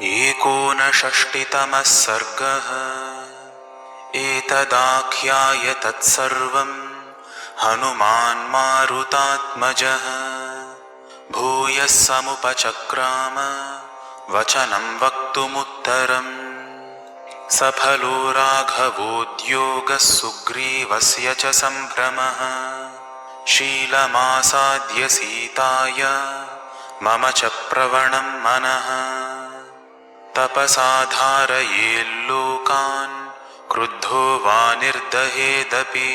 एकोनषष्टितमः सर्गः। एतदाख्याय तत्सर्वं हनुमान् मारुतात्मजः भूयः समुपचक्राम वचनं वक्तुमुत्तरम्। सफलो राघवोद्योगः सुग्रीवस्य च सम्भ्रमः शीलमासाद्य सीताय मम च प्रवणं मनः। तपसा धारयेल्लोकान् क्रुद्धो वा निर्दहेदपि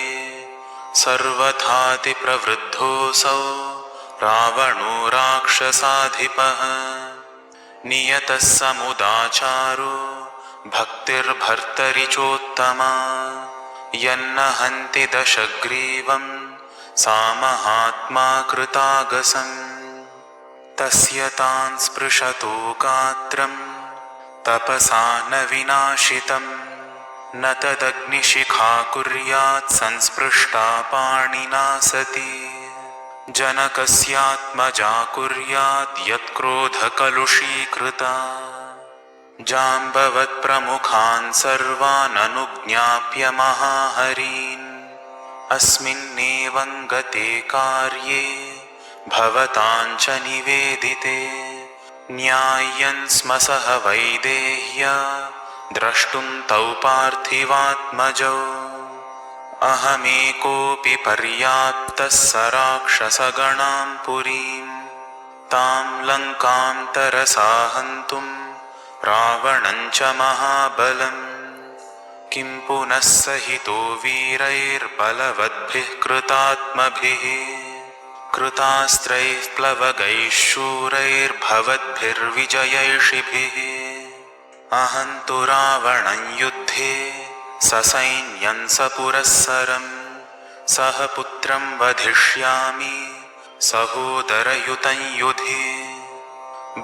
सर्वथाति प्रवृद्धोऽसौ रावणो राक्षसाधिपः। नियतः समुदाचारो भक्तिर्भर्तरि चोत्तमा यन्न हन्ति दशग्रीवं सा महात्मा कृतागसम्। तस्य तान् स्पृशतो गात्रं तपसा न विनाशितं न तदग्निशिखा कुर्यात् संस्पृष्टा पाणिना सती। जनकस्यात्मजा कुर्यात् यत्क्रोधकलुषीकृता जाम्बवत्प्रमुखान् सर्वान् अनुज्ञाप्य महाहरीन्। अस्मिन्नेवं गते कार्ये भवतां च निवेदिते न्याय्यं स्म सह वैदेह्या द्रष्टुं तौ पार्थिवात्मजौ। अहमेकोऽपि पर्याप्तः स राक्षसगणां पुरीं तां लङ्कां तरसा हन्तुं रावणं च महाबलम्। किं पुनः सहितो वीरैर्बलवद्भिः कृतात्मभिः कृतास्त्रैः प्लवगैः शूरैर्भवद्भिर्विजयैषिभिः। अहं तु रावणं युद्धे ससैन्यं सपुरःसरं सह पुत्रं वधिष्यामि सहोदरयुतं युधि।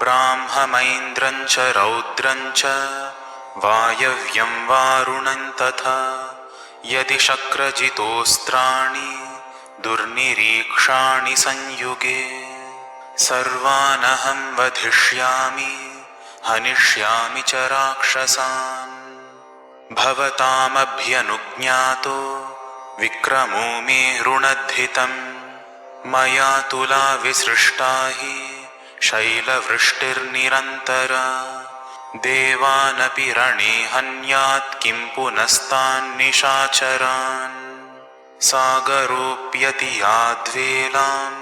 ब्राह्ममैन्द्रं च रौद्रं च वायव्यं वारुणं तथा यदि शक्रजितोऽस्त्राणि दुर्निरीक्षाणि संयुगे। सर्वानहं वधिष्यामि हनिष्यामि च राक्षसान् भवतामभ्यनुज्ञातो विक्रमो मे ऋणद्धितं। मया तुला विसृष्टा हि शैलवृष्टिर्निरन्तरा देवानपि रणे हन्यात् किं पुनस्तान् निशाचरान्। सागरोऽप्यति याद्वेलां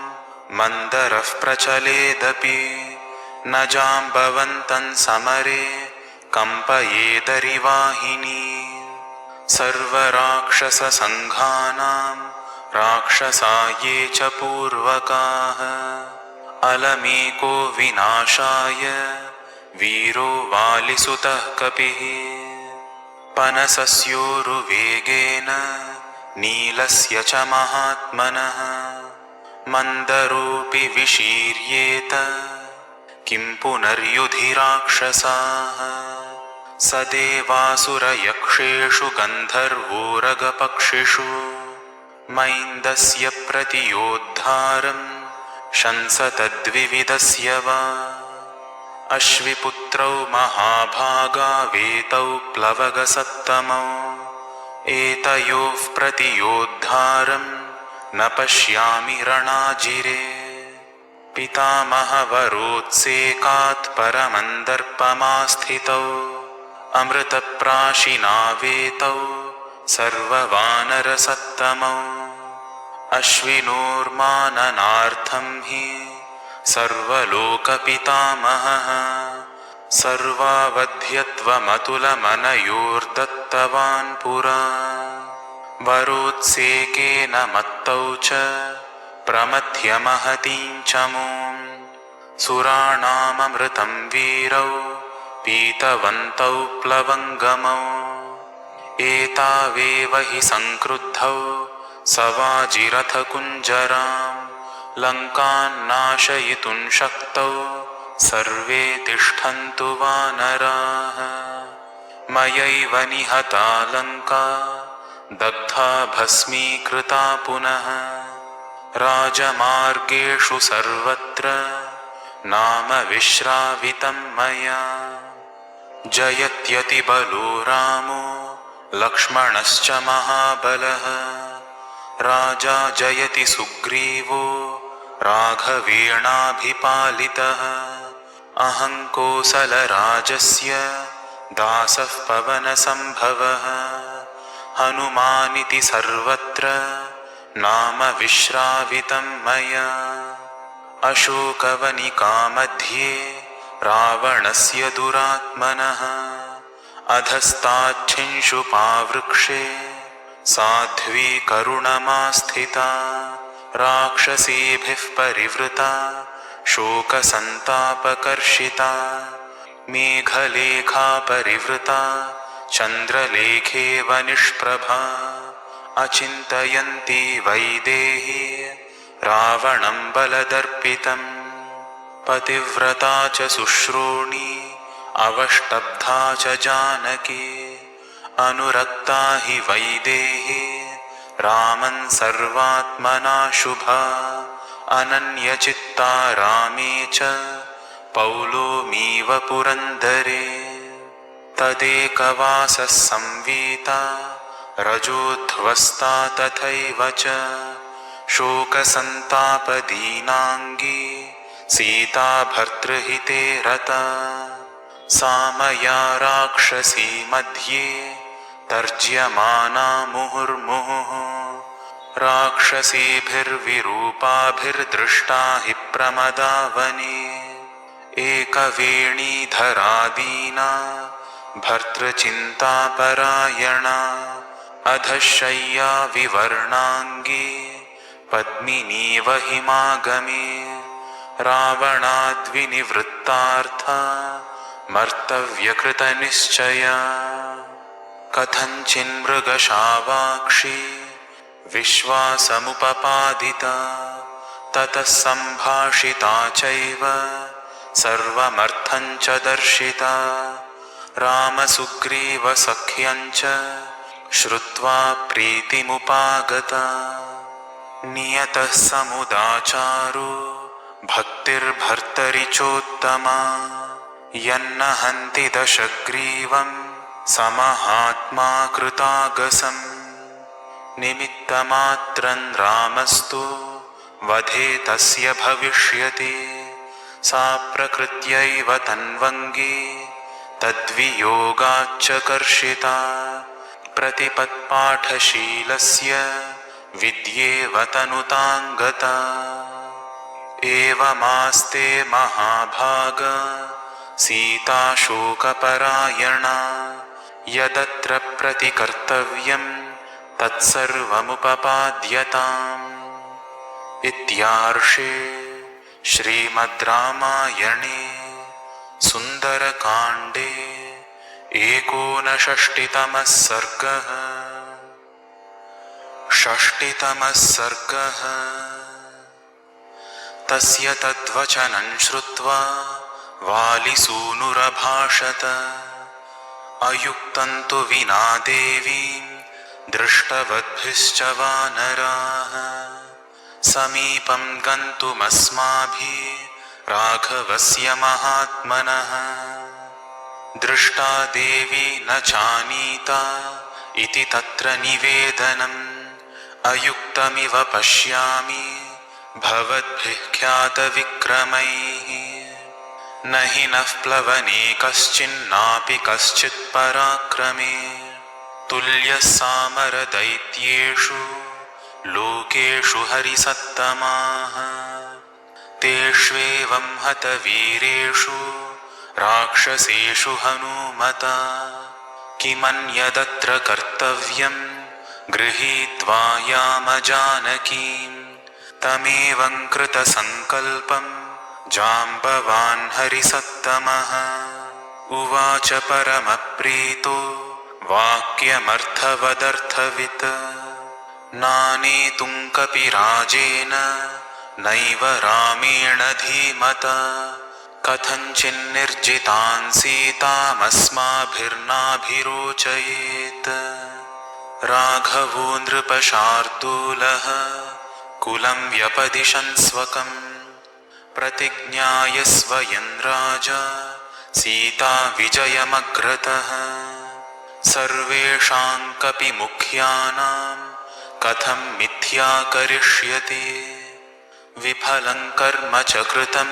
मन्दरः प्रचलेदपि न जाम्बवन्तं समरे कम्पयेदरिवाहिनी। सर्वराक्षससङ्घानां राक्षसा ये च पूर्वकाः अलमेको विनाशाय वीरो वालिसुतः कपिः। पनसस्योरुवेगेन नीलस्य च महात्मनः मन्दरोऽपि विशीर्येत किं पुनर्युधि राक्षसाः। स देवासुरयक्षेषु गन्धर्वोरगपक्षिषु मैन्दस्य प्रतियोद्धारं शंसतद्विविधस्य वा। अश्विपुत्रौ महाभागावेतौ प्लवगसत्तमौ एतयोः प्रतियोद्धारं न पश्यामि रणाजिरे। पितामहवरोत्सेकात् परमन्दर्पमास्थितौ अमृतप्राशिनावेतौ सर्ववानरसत्तमौ। अश्विनोर्माननार्थं हि सर्वलोकपितामहः सर्वावध्यत्वमतुलमनयोर्दत्तवान् पुरा। वरोत्सेकेन मत्तौ च प्रमथ्य महतीं चमूं सुराणाममृतं वीरौ पीतवन्तौ प्लवङ्गमौ। एतावेव हि संक्रुद्धौ सवाजिरथकुञ्जरां लङ्कान् नाशयितुं शक्तौ सर्वे तिष्ठन्तु वानराः। मयैव निहता लङ्का दग्धा भस्मीकृता पुनः राजमार्गेषु सर्वत्र नाम विश्रावितं मया। जयत्यतिबलो रामो लक्ष्मणश्च महाबलः राजा जयति सुग्रीवो राघवेणाभिपालितः अहं कोसलराजस्य दासः पवनसम्भवः हनुमानिति सर्वत्र नाम विश्रावितं मया अशोकवनिकामध्ये रावणस्य दुरात्मनः अधस्ताच्छिंशुपावृक्षे साध्वी करुणमास्थिता राक्षसीभिः परिवृता शोकसन्तापकर्षिता मेघलेखा परिवृता चन्द्रलेखेव निष्प्रभा अचिन्तयन्ती वैदेही रावणं बलदर्पितम् पतिव्रता च शुश्रोणी अवष्टब्धा च जानकी अनुरक्ता हि वैदेही रामं सर्वात्मना शुभा अनन्यचित्ता रामे च पौलोमीव पुरन्दरे तदेकवासः संवीता रजोध्वस्ता तथैव च शोकसन्तापदीनाङ्गी सीता भर्तृहिते रता सा मया राक्षसी मध्ये तर्ज्यमाना मुहुर्मुहुः राक्षसीभिर्विरूपाभिर्दृष्टा हि प्रमदावने एकवेणीधरा दीना भर्तृचिन्तापरायणा अधशय्या विवर्णाङ्गी पद्मिनीव हिमागमे रावणाद्विनिवृत्तार्था मर्तव्यकृतनिश्चया कथञ्चिन्मृगशावाक्षी विश्वासमुपपादिता ततः सम्भाषिता चैव सर्वमर्थं च दर्शिता रामसुग्रीवसख्यं च श्रुत्वा प्रीतिमुपागता नियतः समुदाचारो भक्तिर्भर्तरि यन्न हन्ति दशग्रीवं समहात्मा कृतागसम् निमित्तमात्रं रामस्तु वधे तस्य भविष्यति सा प्रकृत्यैव तन्वङ्गी तद्वियोगाच्च कर्षिता प्रतिपत्पाठशीलस्य विद्येव तनुताङ्गता एवमास्ते महाभाग सीता शोकपरायणा यदत्र प्रतिकर्तव्यं तत्सर्वमुपपाद्यताम् इत्यार्षे श्रीमद् रामायणे सुन्दरकाण्डे 59तमः सर्गः। 60तमः सर्गः। तस्य तद्वचनं श्रुत्वा वालिसूनुरभाषत अयुक्तं तु विना देवीं दृष्टवद्भिश्च वानराः समीपं गन्तुमस्माभिः राघवस्य महात्मनः दृष्टा देवी न चानीता इति तत्र निवेदनम् अयुक्तमिव पश्यामि भवद्भिः ख्यातविक्रमैः न हि नः प्लवने कश्चिन्नापि कश्चित् पराक्रमे तुल्यः सामरदैत्येषु लोकेषु हरिसत्तमाः तेष्वेवं हतवीरेषु राक्षसेषु हनूमता किमन्यदत्र कर्तव्यं गृहीत्वा यामजानकीं तमेवं कृतसङ्कल्पं जाम्बवान् हरिसत्तमः उवाच परमप्रीतो वाक्यमर्थवदर्थवित् नानेतुं कपिराजेन नैव रामेण धीमता कथञ्चिन्निर्जितान् सीतामस्माभिर्नाभिरोचयेत् राघवो नृपशार्दूलः कुलं व्यपदिशन् स्वकम् प्रतिज्ञाय स्वयं राजा सीता विजयमग्रतः सर्वेषां कपि मुख्यानां कथं मिथ्या करिष्यति विफलं कर्म च कृतं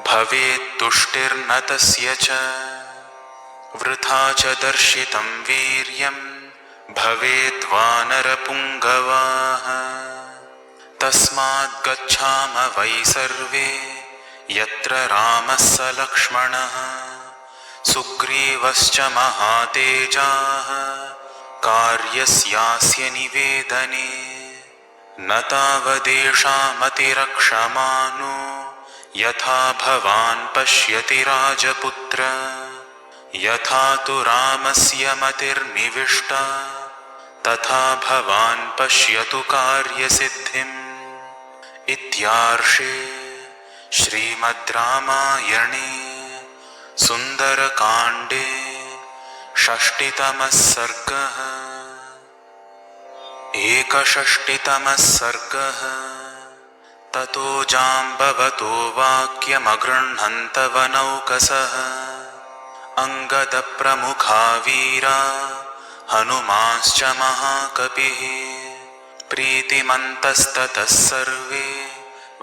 भवेत् तुष्टिर्न तस्य च वृथा च दर्शितं वीर्यं भवेत् वानरपुङ्गवाः तस्मात् गच्छाम वै सर्वे यत्र रामः स लक्ष्मणः सुग्रीवश्च महातेजाः कार्यस्यास्य निवेदने न तावदेषामतिरक्षमाणो यथा भवान् पश्यति राजपुत्र यथा तु रामस्य मतिर्निविष्टा तथा भवान् पश्यतु कार्यसिद्धिम् इत्यार्षे श्रीमद् रामायणे सुन्दरकाण्डे षष्टितमः सर्गः। एकषष्टितमः सर्गः। ततो जाम्बवतो वाक्यमगृह्णन्त वनौकसः अंगदप्रमुखा वीरा हनुमांश्च महाकपिः प्रीतिमन्तस्ततः सर्वे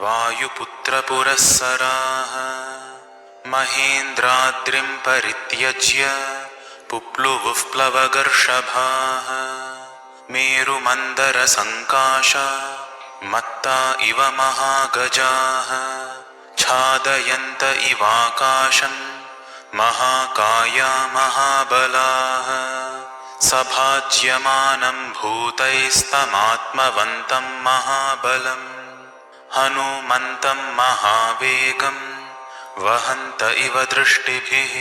वायुपुत्रपुरःसराः महेन्द्राद्रिं परित्यज्य पुप्लुवुः प्लवगर्षभाः मेरुमन्दरसङ्काशा मत्ता इव महागजाः छादयन्त इवाकाशं महाकाया महाबलाः सभाज्यमानं भूतैस्तमात्मवन्तं महाबलम् हनुमन्तं महावेगं वहन्त इव दृष्टिभिः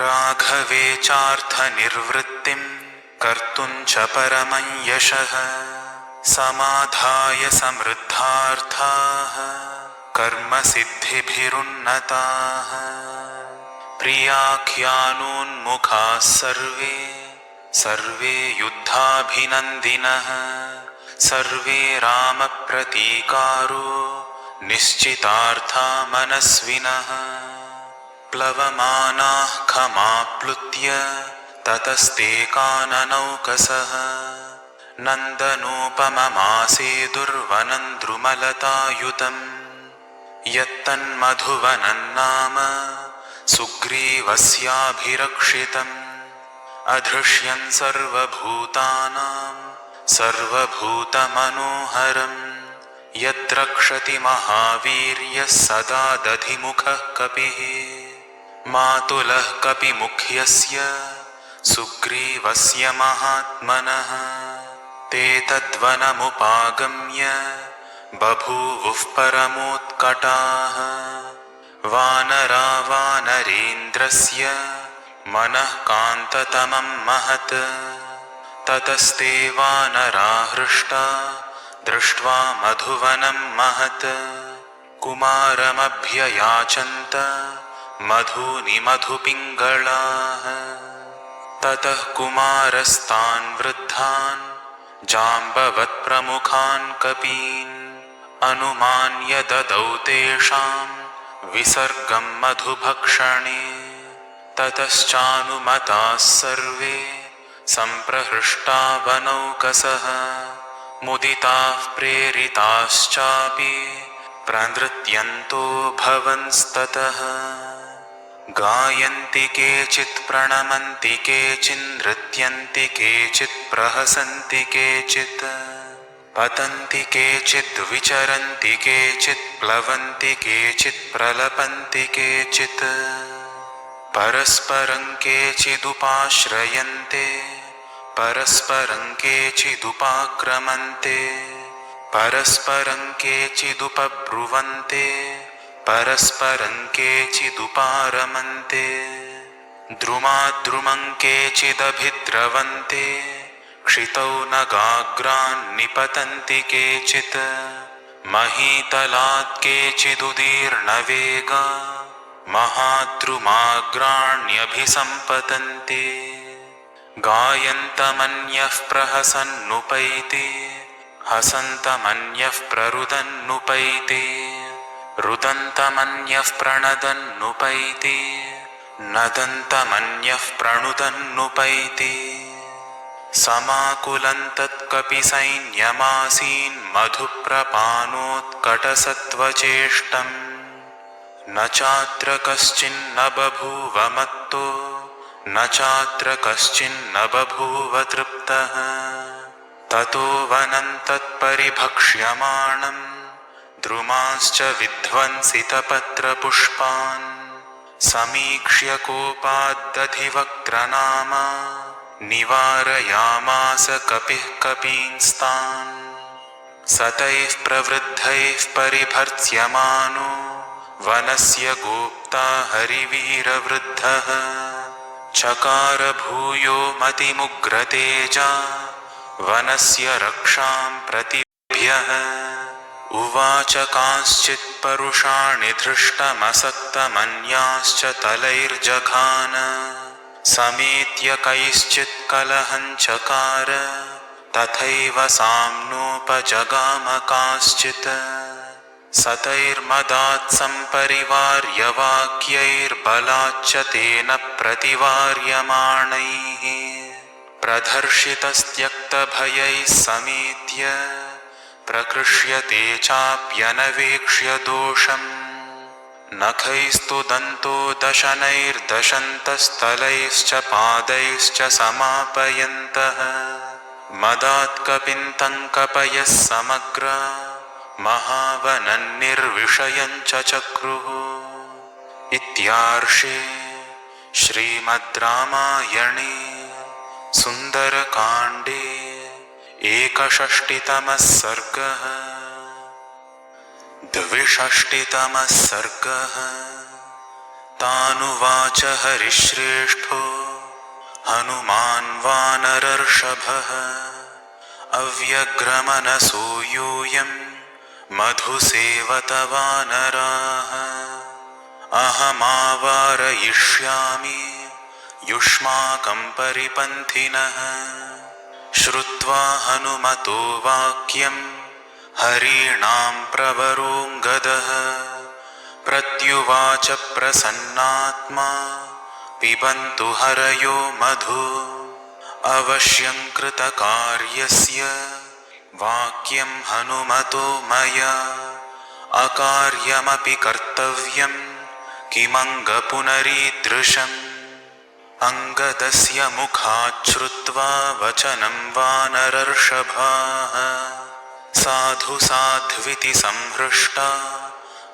राघवे चार्थनिर्वृत्तिं कर्तुं च परमं यशः समाधाय समृद्धार्थाः कर्मसिद्धिभिरुन्नताः प्रियाख्यानोन्मुखाः सर्वे सर्वे युद्धाभिनन्दिनः सर्वे रामप्रतीकारो निश्चितार्था मनस्विनः प्लवमानाः खमाप्लुत्य ततस्ते काननौकसः नन्दनोपममासेदुर्वनं द्रुमलतायुतम् यत्तन्मधुवनं नाम सुग्रीवस्याभिरक्षितम् अधृष्यन् सर्वभूतानां सर्वभूतमनोहरम् यद्रक्षति महावीर्यः सदा दधिमुखः कपिः मातुलः कपिमुख्यस्य सुग्रीवस्य महात्मनः ते तद्वनमुपागम्य बभूवुः परमोत्कटाः वानरा वानरेन्द्रस्य मनः कान्ततमं महत् ततस्ते वानरा हृष्टा दृष्ट्वा मधुवनं महत् कुमारमभ्ययाचन्त मधूनि मधुपिङ्गळाः ततः कुमारस्तान् वृद्धान् जाम्बवत्प्रमुखान् कपीन् अनुमान्य ददौ तेषां विसर्गं मधुभक्षणे ततश्चानुमताः सर्वे सम्प्रहृष्टा वनौकसः मुदिताः प्रेरिताश्चापि प्रनृत्यन्तो भवंस्ततः गायन्ति केचित् प्रणमन्ति केचिन्नृत्यन्ति केचित् प्रहसन्ति केचित् पतन्ति केचित् विचरन्ति केचित् प्लवन्ति केचित् प्रलपन्ति केचित् परस्परं केचिदुपाश्रयन्ते परस्परं केचिदुपाक्रमन्ते परस्परं केचिदुपब्रुवन्ते परस्परं केचिदुपारमन्ते द्रुमाद्रुमं केचिदभिद्रवन्ते क्षितौ नगाग्रान् निपतन्ति केचित् महीतलात् केचिदुदीर्णवेगा महाद्रुमाग्राण्यभिसम्पतन्ति गायन्तमन्यः प्रहसन्नुपैति हसन्तमन्यः प्ररुदन्नुपैति रुदन्तमन्यः प्रणदन्नुपैति नदन्तमन्यः प्रणुदन्नुपैति समाकुलन्तत्कपि सैन्यमासीन्मधुप्रपानोत्कटसत्त्वचेष्टम् न चात्र कश्चिन्न बभूव मत्तो न चात्र कश्चिन्न बभूव तृप्तः ततो वनं तत्परिभक्ष्यमाणं द्रुमांश्च विध्वंसितपत्रपुष्पान् समीक्ष्य कोपाद्दधिवक्त्रनामा निवारयामास कपिः कपींस्तान् सतैः प्रवृद्धैः परिभर्त्स्यमानो वनस्य गोप्ता हरिवीरवृद्धः चकार भूयो मतिमुग्रतेजा वनस्य रक्षां प्रतिभ्यः उवाच कांश्चित् परुषाणि धृष्टमसक्तमन्याश्च तलैर्जघान समेत्य कैश्चित् कलहं चकार तथैव साम्नोपजगाम कांश्चित् सतैर्मदात् सम्परिवार्य वाक्यैर्बलाच्च तेन प्रतिवार्यमाणैः प्रदर्शितस्त्यक्तभयैः समेत्य प्रकृष्यते चाप्यनवेक्ष्य दोषम् नखैस्तु दन्तो दशनैर्दशन्तस्थलैश्च पादैश्च समापयन्तः मदात् कपिन्तं कपयः समग्रा महावनन्निर्विषयञ्च चक्रुः इत्यार्षे श्रीमद् रामायणे सुन्दरकाण्डे 61तमः सर्गः। 62तमः सर्गः। तानुवाच हरिश्रेष्ठो हनुमान् वानरर्षभः अव्यग्रमनसो यूयं मधुसेवतवानराः अहमावारयिष्यामि युष्माकं परिपन्थिनः श्रुत्वा हनुमतो वाक्यं हरीणां प्रवरोऽङ्गदः प्रत्युवाच प्रसन्नात्मा पिबन्तु हरयो मधु अवश्यं कृतकार्यस्य वाक्यं हनुमतो मया अकार्यमपि कर्तव्यं किमङ्गपुनरीदृशम् अङ्गदस्य मुखात् श्रुत्वा वचनं वानरर्षभाः साधु साध्विति संहृष्टा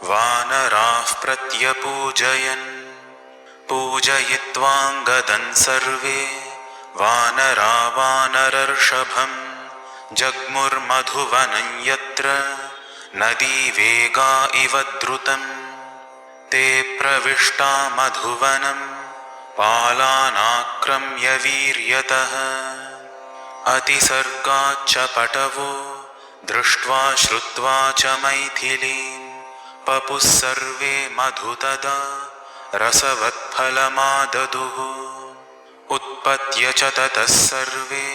वानराः प्रत्यपूजयन् पूजयित्वाङ्गदं सर्वे वानरा वानरर्षभं जग्मुर्मधुवनं यत्र नदी वेगा इव द्रुतम् ते प्रविष्टा मधुवनं पालानाक्रम्य वीर्यतः अतिसर्गाच्च पटवो दृष्ट्वा श्रुत्वा च मैथिलीं पपुः सर्वे मधुतदा रसवत्फलमाददुः उत्पत्य च ततः सर्वे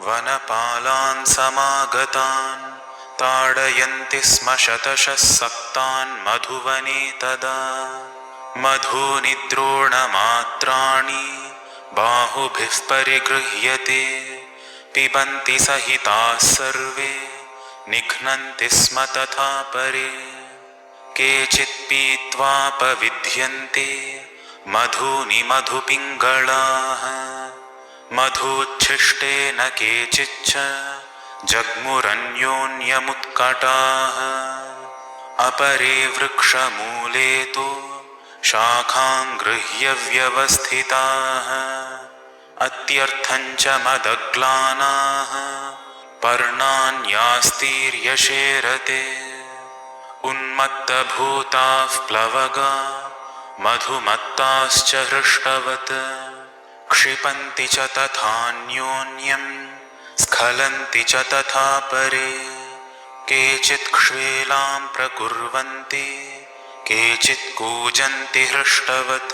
वनपालान् समागतान् ताडयन्ति स्म शतशः सक्तान् मधुवने तदा मधूनि द्रोणमात्राणि बाहुभिः परिगृह्यते पिबन्ति सहिताः सर्वे निघ्नन्ति स्म तथा परे केचित् पीत्वापविध्यन्ते मधूनि मधुपिङ्गळाः मधुच्छिष्टेन केचिच्च जग्मुरन्योन्यमुत्कटाः अपरे वृक्षमूले तु शाखां गृह्य व्यवस्थिताः अत्यर्थञ्च मदग्लानाः पर्णान्यास्तीर्यशेरते उन्मत्तभूताः प्लवगा मधुमत्ताश्च हृष्टवत् क्षिपन्ति च तथान्योन्यं स्खलन्ति च तथा परे केचित् क्ष्वेलां प्रकुर्वन्ति केचित् कूजन्ति हृष्टवत्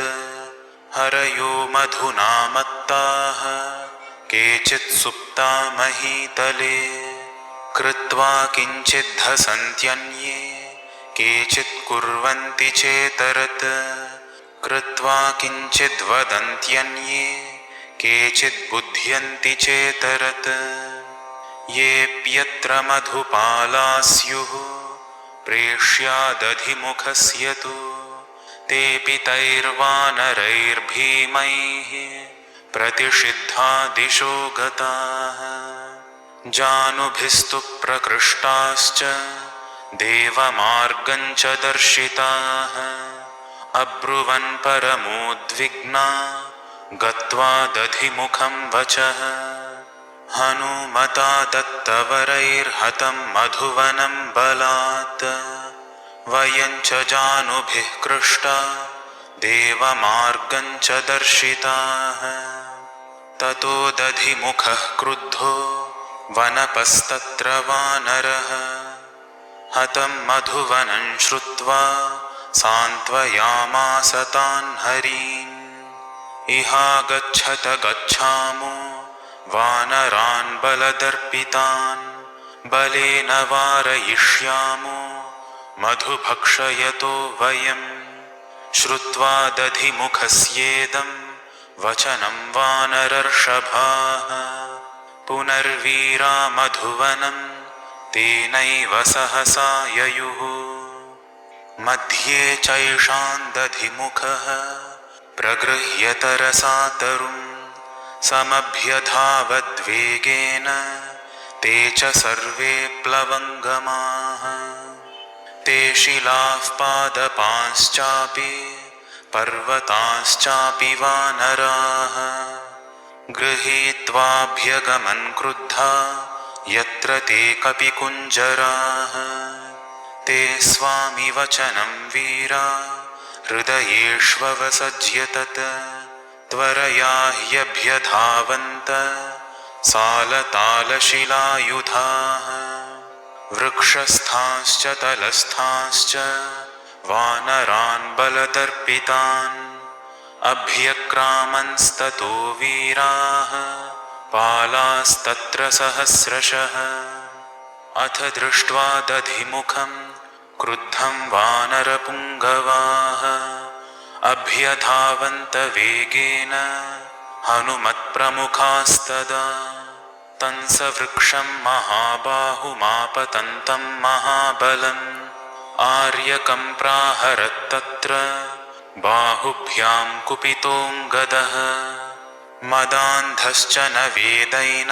हरयो मधुना मत्ताः केचित् सुप्ता महीतले कृत्वा किञ्चिद्धसन्त्यन्ये केचित् कुर्वन्ति चेतरत् कृत्वा किञ्चिद्वदन्त्यन्ये केचिद्बुध्यन्ति चेतरत् येऽप्यत्र मधुपाला स्युः प्रेष्यादधिमुखस्य तु तेऽपि तैर्वानरैर्भीमैः प्रतिषिद्धा दिशो गताः जानुभिस्तु प्रकृष्टाश्च देवमार्गं च दर्शिताः अब्रुवन् परमोद्विग्ना गत्वा दधिमुखं वचः हनुमता दत्तवरैर्हतं मधुवनं बलात् वयं च जानुभिः कृष्टा देवमार्गं च दर्शिताः ततो दधिमुखः क्रुद्धो वनपस्तत्र वानरः हतं मधुवनं श्रुत्वा सान्त्वयामास तान् हरीन् इहागच्छत गच्छामो वानरान् बलदर्पितान् बलेन वारयिष्यामो मधुभक्षयतो वयम् श्रुत्वा दधिमुखस्येदं वचनं वानरर्षभाः पुनर्वीरा मधुवनं तेनैव सहसा ययुः मध्ये चैषां दधिमुखः प्रगृह्य तरसा तरुं समभ्यधावद्वेगेन ते च सर्वे प्लवङ्गमाः ते शिलाः पादपांश्चापि पर्वतांश्चापि वानराः गृहीत्वाभ्यगमन् क्रुद्धा यत्र ते कपिकुञ्जराः ते स्वामि वचनं वीरा हृदयेष्ववसज्य तत् त्वरया ह्यभ्यधावन्त सालतालशिलायुधाः वृक्षस्थांश्च तलस्थांश्च वानरान् बलदर्पितान् अभ्यक्रामंस्ततो वीराः पालास्तत्र सहस्रशः अथ दृष्ट्वा दधिमुखं क्रुद्धं वानरपुङ्गवाः अभ्यधावन्त वेगेन हनुमत्प्रमुखास्तदा तंसवृक्षं महाबाहुमापतन्तं महाबलम् आर्यकं प्राहरत्तत्र बाहुभ्यां कुपितोऽङ्गदः मदान्धश्च न वेदैनमार्यकोऽयं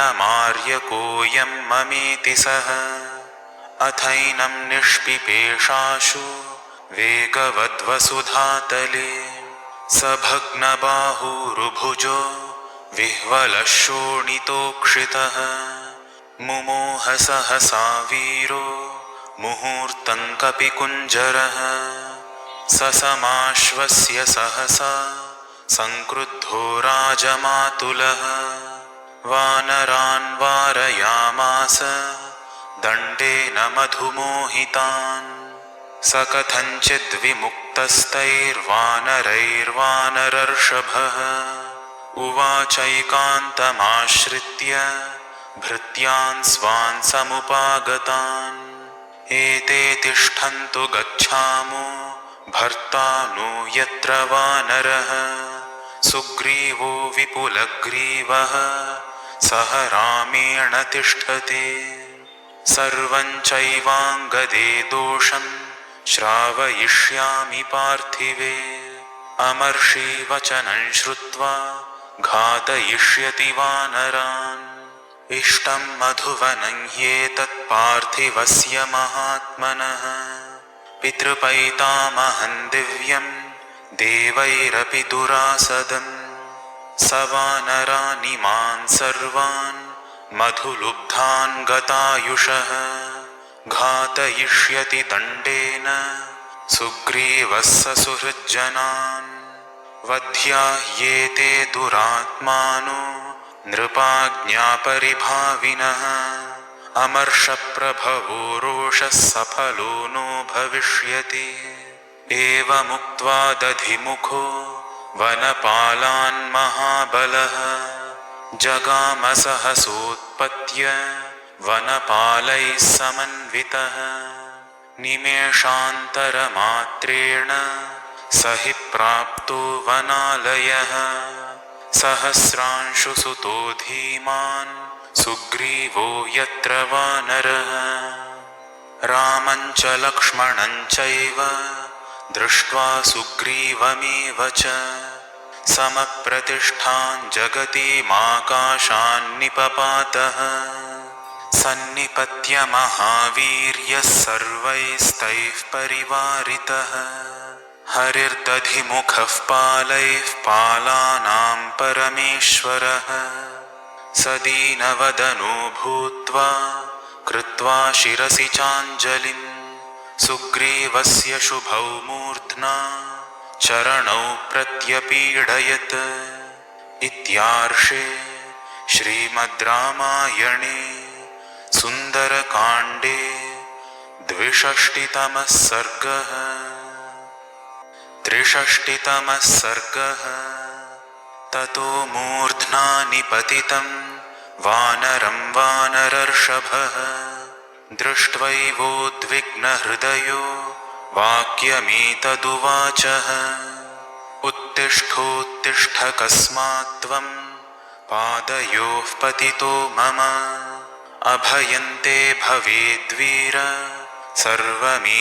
ममेति सः अथैनं निष्पिपेशाशु वेगवद्वसुधातले स भग्नबाहुरुभुजो विह्वलः शोणितोक्षितः मुमोह सहसा वीरो मुहूर्तं कपिकुञ्जरः ससमाश्वस्य सहसा संक्रुद्धो राजमातुलः वानरान् वारयामास दण्डेन मधुमोहितान् स कथञ्चिद्विमुक्तस्तैर्वानरैर्वानरर्षभः उवाचैकान्तमाश्रित्य भृत्यान् स्वान् समुपागतान् एते तिष्ठन्तु गच्छामो भर्ता नो यत्र वानरः सुग्रीवो विपुलग्रीवः सह रामेण तिष्ठति सर्वं चैवाङ्गदे दोषं श्रावयिष्यामि पार्थिवे अमर्षि वचनं श्रुत्वा घातयिष्यति वानरान् इष्टं मधुवनं ह्येतत् पार्थिवस्य महात्मनः पितृपैतामहं दिव्यं देवैरपि दुरासदं स वानरानिमान् सर्वान् मधुलुब्धान् गतायुषः घातयिष्यति दण्डेन सुग्रीवः सुहृज्जनान् वध्याह्येते दुरात्मानो नृपाज्ञापरिभाविनः अमर्षप्रभवो रोषः सफलो नो भविष्यति एवमुक्त्वा दधिमुखो वनपालान् महाबलः जगाम सहसोत्पत्य वनपालैः समन्वितः निमेषान्तरमात्रेण स हि प्राप्तो वनालयः सहस्रांशुसुतो धीमान् सुग्रीवो यत्र वानरः रामं च लक्ष्मणं चैव दृष्ट्वा सुग्रीवमेव च समप्रतिष्ठान् जगतीमाकाशान्निपपातः सन्निपत्य महावीर्यः सर्वैस्तैः परिवारितः हरिर्दधिमुखः पालैः पालानां परमेश्वरः स दीनवदनो भूत्वा कृत्वा शिरसि चाञ्जलिं सुग्रीवस्य शुभौ मूर्ध्ना चरणौ प्रत्यपीडयत्। इत्यार्षे श्रीमद् रामायणे सुन्दरकाण्डे 62तमः सर्गः। 63तमः सर्गः। ततो मूर्ध्ना निपतितं वानरं वानरर्षभः दृष्ट्वैवोद्विग्नहृदयो वाक्यमेतदुवाचः। उत्तिष्ठोत्तिष्ठ कस्मात् त्वं पादयोः पतितो मम अभयन्ते भवेद्वीर सर्वमेवाभिधीयताम्।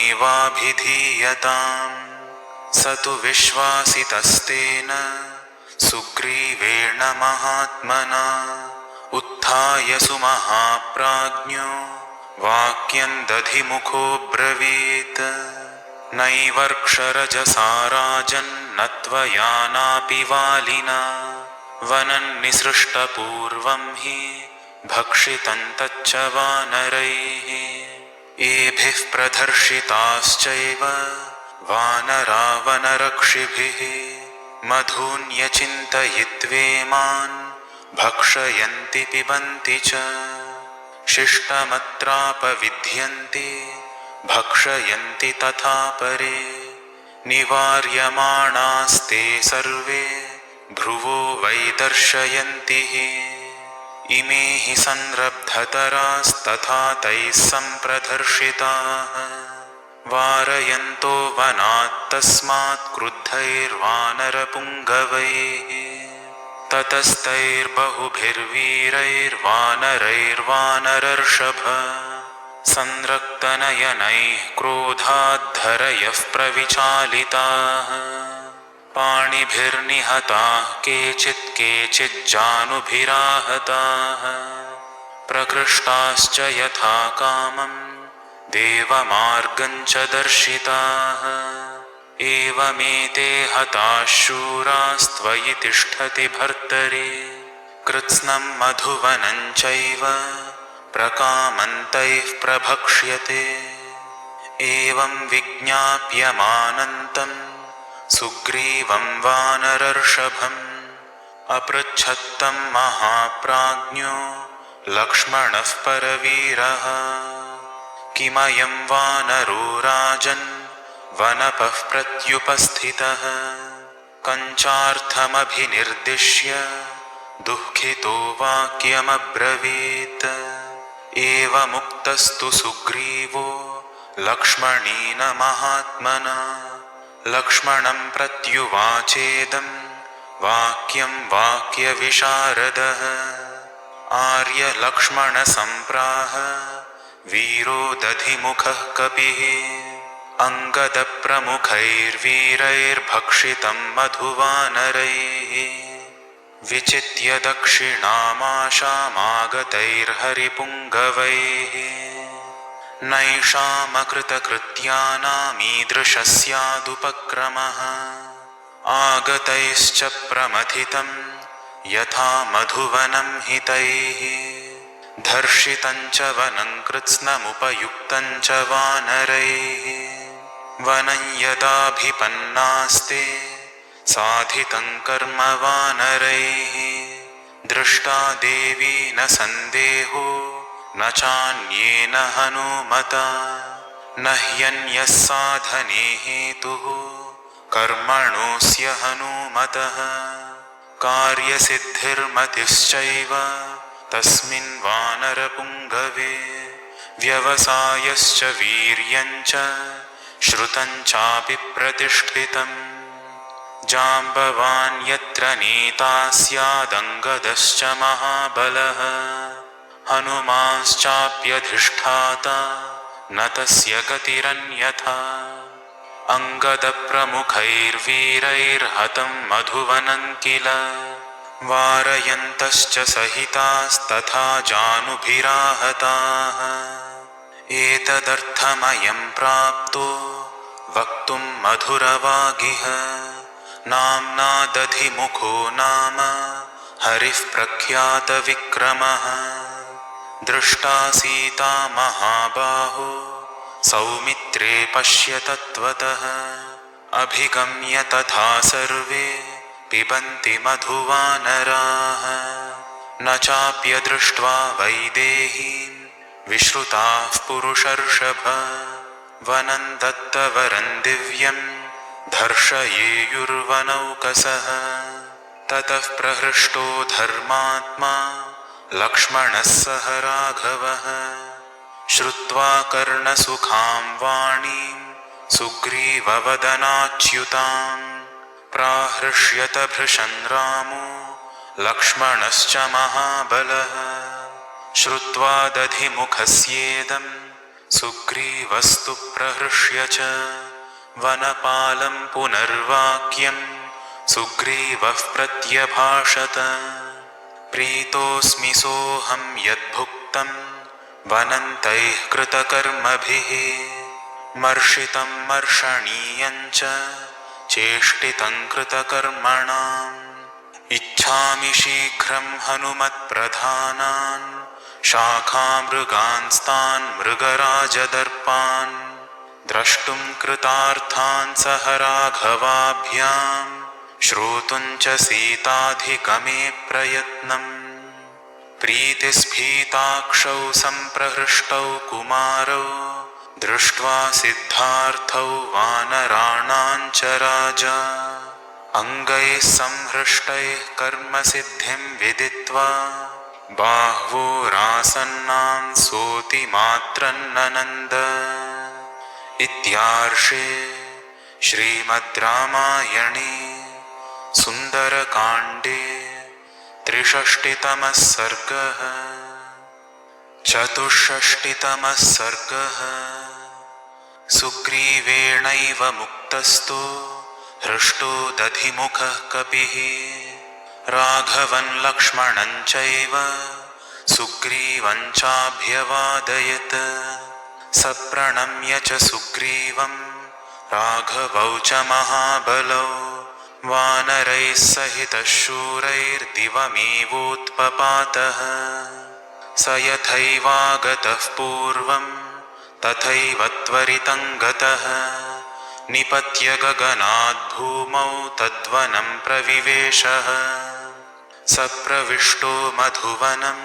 स तु विश्वासितस्तेन सुग्रीवेण महात्मना उत्थाय सुमहाप्राज्ञो वाक्यं दधिमुखो ब्रवीत्। नैवर्क्षरजसा राजन्न त्वया नापि वालिना वनन्निसृष्टपूर्वं हि भक्षितं तच्च वानरैः। एभिः प्रदर्शिताश्चैव वानरा वनरक्षिभिः मधून्यचिन्तयित्वेमान् भक्षयन्ति पिबन्ति च शिष्टमत्रापविध्यन्ति भक्षयन्ति तथा परे। निवार्यमाणास्ते सर्वे भ्रुवो वैदर्शयन्ति हि इमे हि संरब्धतरास्तथा तैः सम्प्रदर्शिताः वारयन्तो वनात्तस्मात् क्रुद्धैर्वानरपुङ्गवैः। ततस्तैर्बहुभिर्वीरैर्वानरैर्वानरर्षभ संरक्तनयनैः क्रोधाद्धरयः प्रविचालिताः पाणिभिर्निहताः केचिज्जानुभिराहताः प्रकृष्टाश्च यथा कामं देवमार्गं च दर्शिताः। एवमेते हताः शूरास्त्वयि तिष्ठति भर्तरि कृत्स्नं मधुवनं चैव प्रकामन्तैः प्रभक्ष्यते। एवं विज्ञाप्यमानन्तं सुग्रीवं वानरर्षभम् अपृच्छत्तं महाप्राज्ञो लक्ष्मणः परवीरः किमयं वानरो राजन् वनपः प्रत्युपस्थितः कञ्चार्थमभिनिर्दिश्य दुःखितो वाक्यमब्रवीत्। एवमुक्तस्तु सुग्रीवो लक्ष्मणेन महात्मना लक्ष्मणं प्रत्युवाचेदं वाक्यं वाक्यविशारदः। आर्यलक्ष्मणसम्प्राह वीरो दधिमुखः कपिः अङ्गदप्रमुखैर्वीरैर्भक्षितं मधुवानरैः विचित्य दक्षिणामाशामागतैर्हरिपुङ्गवैः। नैषामकृतकृत्यानामीदृशः स्यादुपक्रमः आगतैश्च प्रमथितं यथा मधुवनं हितैः धर्षितं च वनं कृत्स्नमुपयुक्तं च वानरैः। वनं यदाभिपन्नास्ते साधितं कर्म वानरैः दृष्टा देवी न सन्देहो न चान्येन हनुमता न ह्यन्यः साधने हेतुः कर्मणोऽस्य हनुमतः कार्यसिद्धिर्मतिश्चैव तस्मिन् वानरपुङ्गवे व्यवसायश्च वीर्यं च श्रुतं चापि प्रतिष्ठितम्। जाम्बवान् यत्र नेता स्यादङ्गदश्च महाबलः हनुमांश्चाप्यधिष्ठाता न तस्य गतिरन्यथा अङ्गदप्रमुखैर्वीरैर्हतं मधुवनं किल वारयन्तश्च सहितास्तथा जानुभिराहताः एतदर्थमयं प्राप्तो वक्तुं मधुरवागिह नाम्ना दधिमुखो नाम हरिः प्रख्यातविक्रमः दृष्टा सीता महाबाहो सौमित्रे पश्य तत्त्वतः अभिगम्य तथा सर्वे पिबन्ति मधुवानराः न चाप्यदृष्ट्वा वैदेहीं विश्रुताः पुरुषर्षभ वनं दत्तवरं दिव्यं दर्शयेयुर्वनौकसः ततः प्रहृष्टो धर्मात्मा लक्ष्मणः सह राघवः श्रुत्वा कर्णसुखां वाणीं सुग्रीववदनाच्युतां प्राहृष्यत भृशं रामो लक्ष्मणश्च महाबलः श्रुत्वा दधिमुखस्येदं सुग्रीवस्तु प्रहृष्य च वनपालं पुनर्वाक्यं सुग्रीवः प्रत्यभाषत प्रीतोऽस्मि सोऽहं यद्भुक्तं वनन्तैः कृतकर्मभिः मर्षितं मर्षणीयं च चेष्टितं कृतकर्मणाम् इच्छामि शीघ्रं हनुमत्प्रधानान् शाखामृगांस्तान् मृगराजदर्पान् द्रष्टुं कृतार्थान् सह राघवाभ्यां श्रोतुं च सीताधिगमे प्रयत्नम् प्रीतिस्फीताक्षौ सम्प्रहृष्टौ कुमारौ दृष्ट्वा सिद्धार्थौ वानराणां च राजा अङ्गैः संहृष्टैः कर्मसिद्धिं विदित्वा बाह्वोरासन्नां सोतिमात्रन्ननन्द इत्यार्षे श्रीमद् रामायणे सुन्दरकाण्डे 63तमः सर्गः। 64तमः सर्गः। सुग्रीवेणैव मुक्तस्तो हृष्टो दधिमुखः कपिः राघवन् लक्ष्मणं चैव सुग्रीवं चाभ्यवादयत् सप्रणम्य च सुग्रीवं राघवौ च महाबलौ वानरैः सहितः शूरैर्दिवमेवोत्पपातः स यथैवागतः पूर्वं तथैव त्वरितं गतः निपत्य गगनाद् भूमौ तद्वनं प्रविवेशः सप्रविष्टो मधुवनं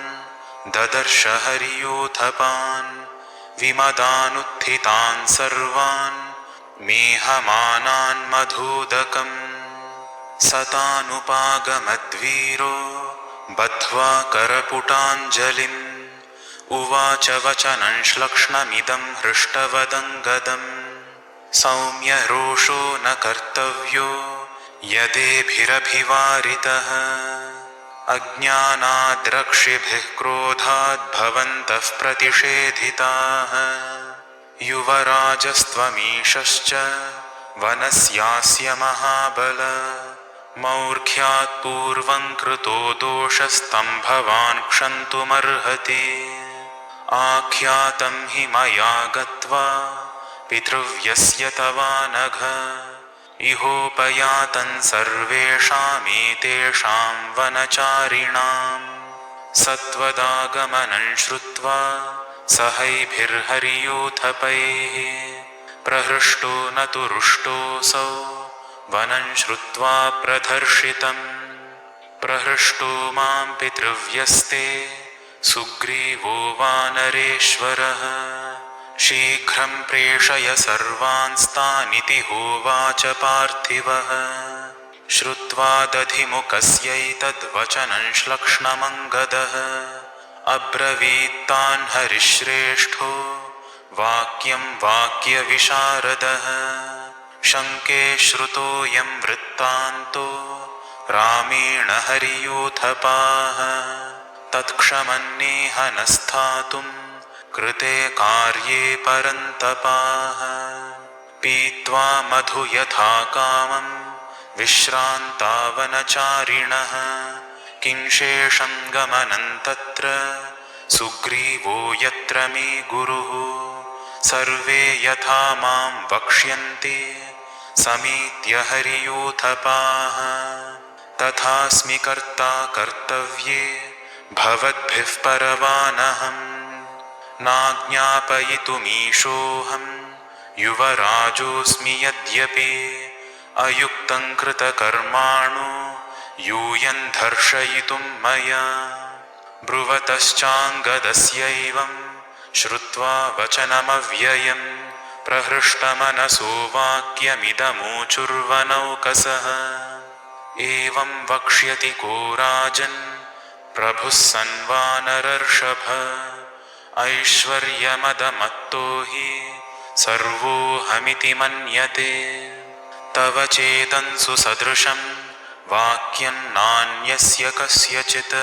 ददर्श हर्योथपान् विमदानुत्थितान् सर्वान् मेहमानान् मधुदकम् सतानुपागमद्वीरो बद्ध्वा करपुटाञ्जलिम् उवाच वचनं श्लक्ष्णमिदं हृष्टवदङ्गदम् सौम्य रोषो न कर्तव्यो यदेभिरभिवारितः अज्ञानाद्रक्षिभिः क्रोधाद् भवन्तः प्रतिषेधिताः युवराजस्त्वमीशश्च वनस्यास्य महाबल मौर्ख्यात् पूर्वं कृतो दोषस्तं भवान् क्षन्तुमर्हति आख्यातं हि मया गत्वा पितृव्यस्य तवानघ इहोपयातं सर्वेषामेतेषां वनचारिणां सत्वदागमनं श्रुत्वा सहैभिर्हर्योथपैः प्रहृष्टो न तु रुष्टोऽसौ वनं श्रुत्वा प्रदर्शितं प्रहृष्टो मां पितृव्यस्ते सुग्रीवो वानरेश्वरः शीघ्रं प्रेषय सर्वांस्तानिति होवाच पार्थिवः श्रुत्वा दधिमुखस्यैतद्वचनं श्लक्ष्णमङ्गदः अब्रवीत्तान् हरिश्रेष्ठो वाक्यं वाक्यविशारदः शङ्के श्रुतोऽयं वृत्तान्तो रामेण हरियूथपाः तत्क्षमन्नेह न स्थातुं कृते कार्ये परन्तपाः पीत्वा मधु यथा कामं विश्रान्तावनचारिणः किंशेषं गमनं तत्र सुग्रीवो यत्र मे गुरुः सर्वे यथा मां वक्ष्यन्ति समीत्य हरियूथपाः तथास्मि कर्ता कर्तव्ये भवद्भिः परवानहम् नाज्ञापयितुमीशोऽहं युवराजोऽस्मि यद्यपि अयुक्तं कृतकर्माणो यूयं दर्शयितुं मया ब्रुवतश्चाङ्गदस्यैवं श्रुत्वा वचनमव्ययं प्रहृष्टमनसो वाक्यमिदमूचुर्वनौकसः एवं वक्ष्यति को राजन् प्रभुः सन्वानरर्षभ ऐश्वर्यमदमत्तो हि सर्वोऽहमिति मन्यते तव चेदंसु सदृशं वाक्यं नान्यस्य कस्यचित्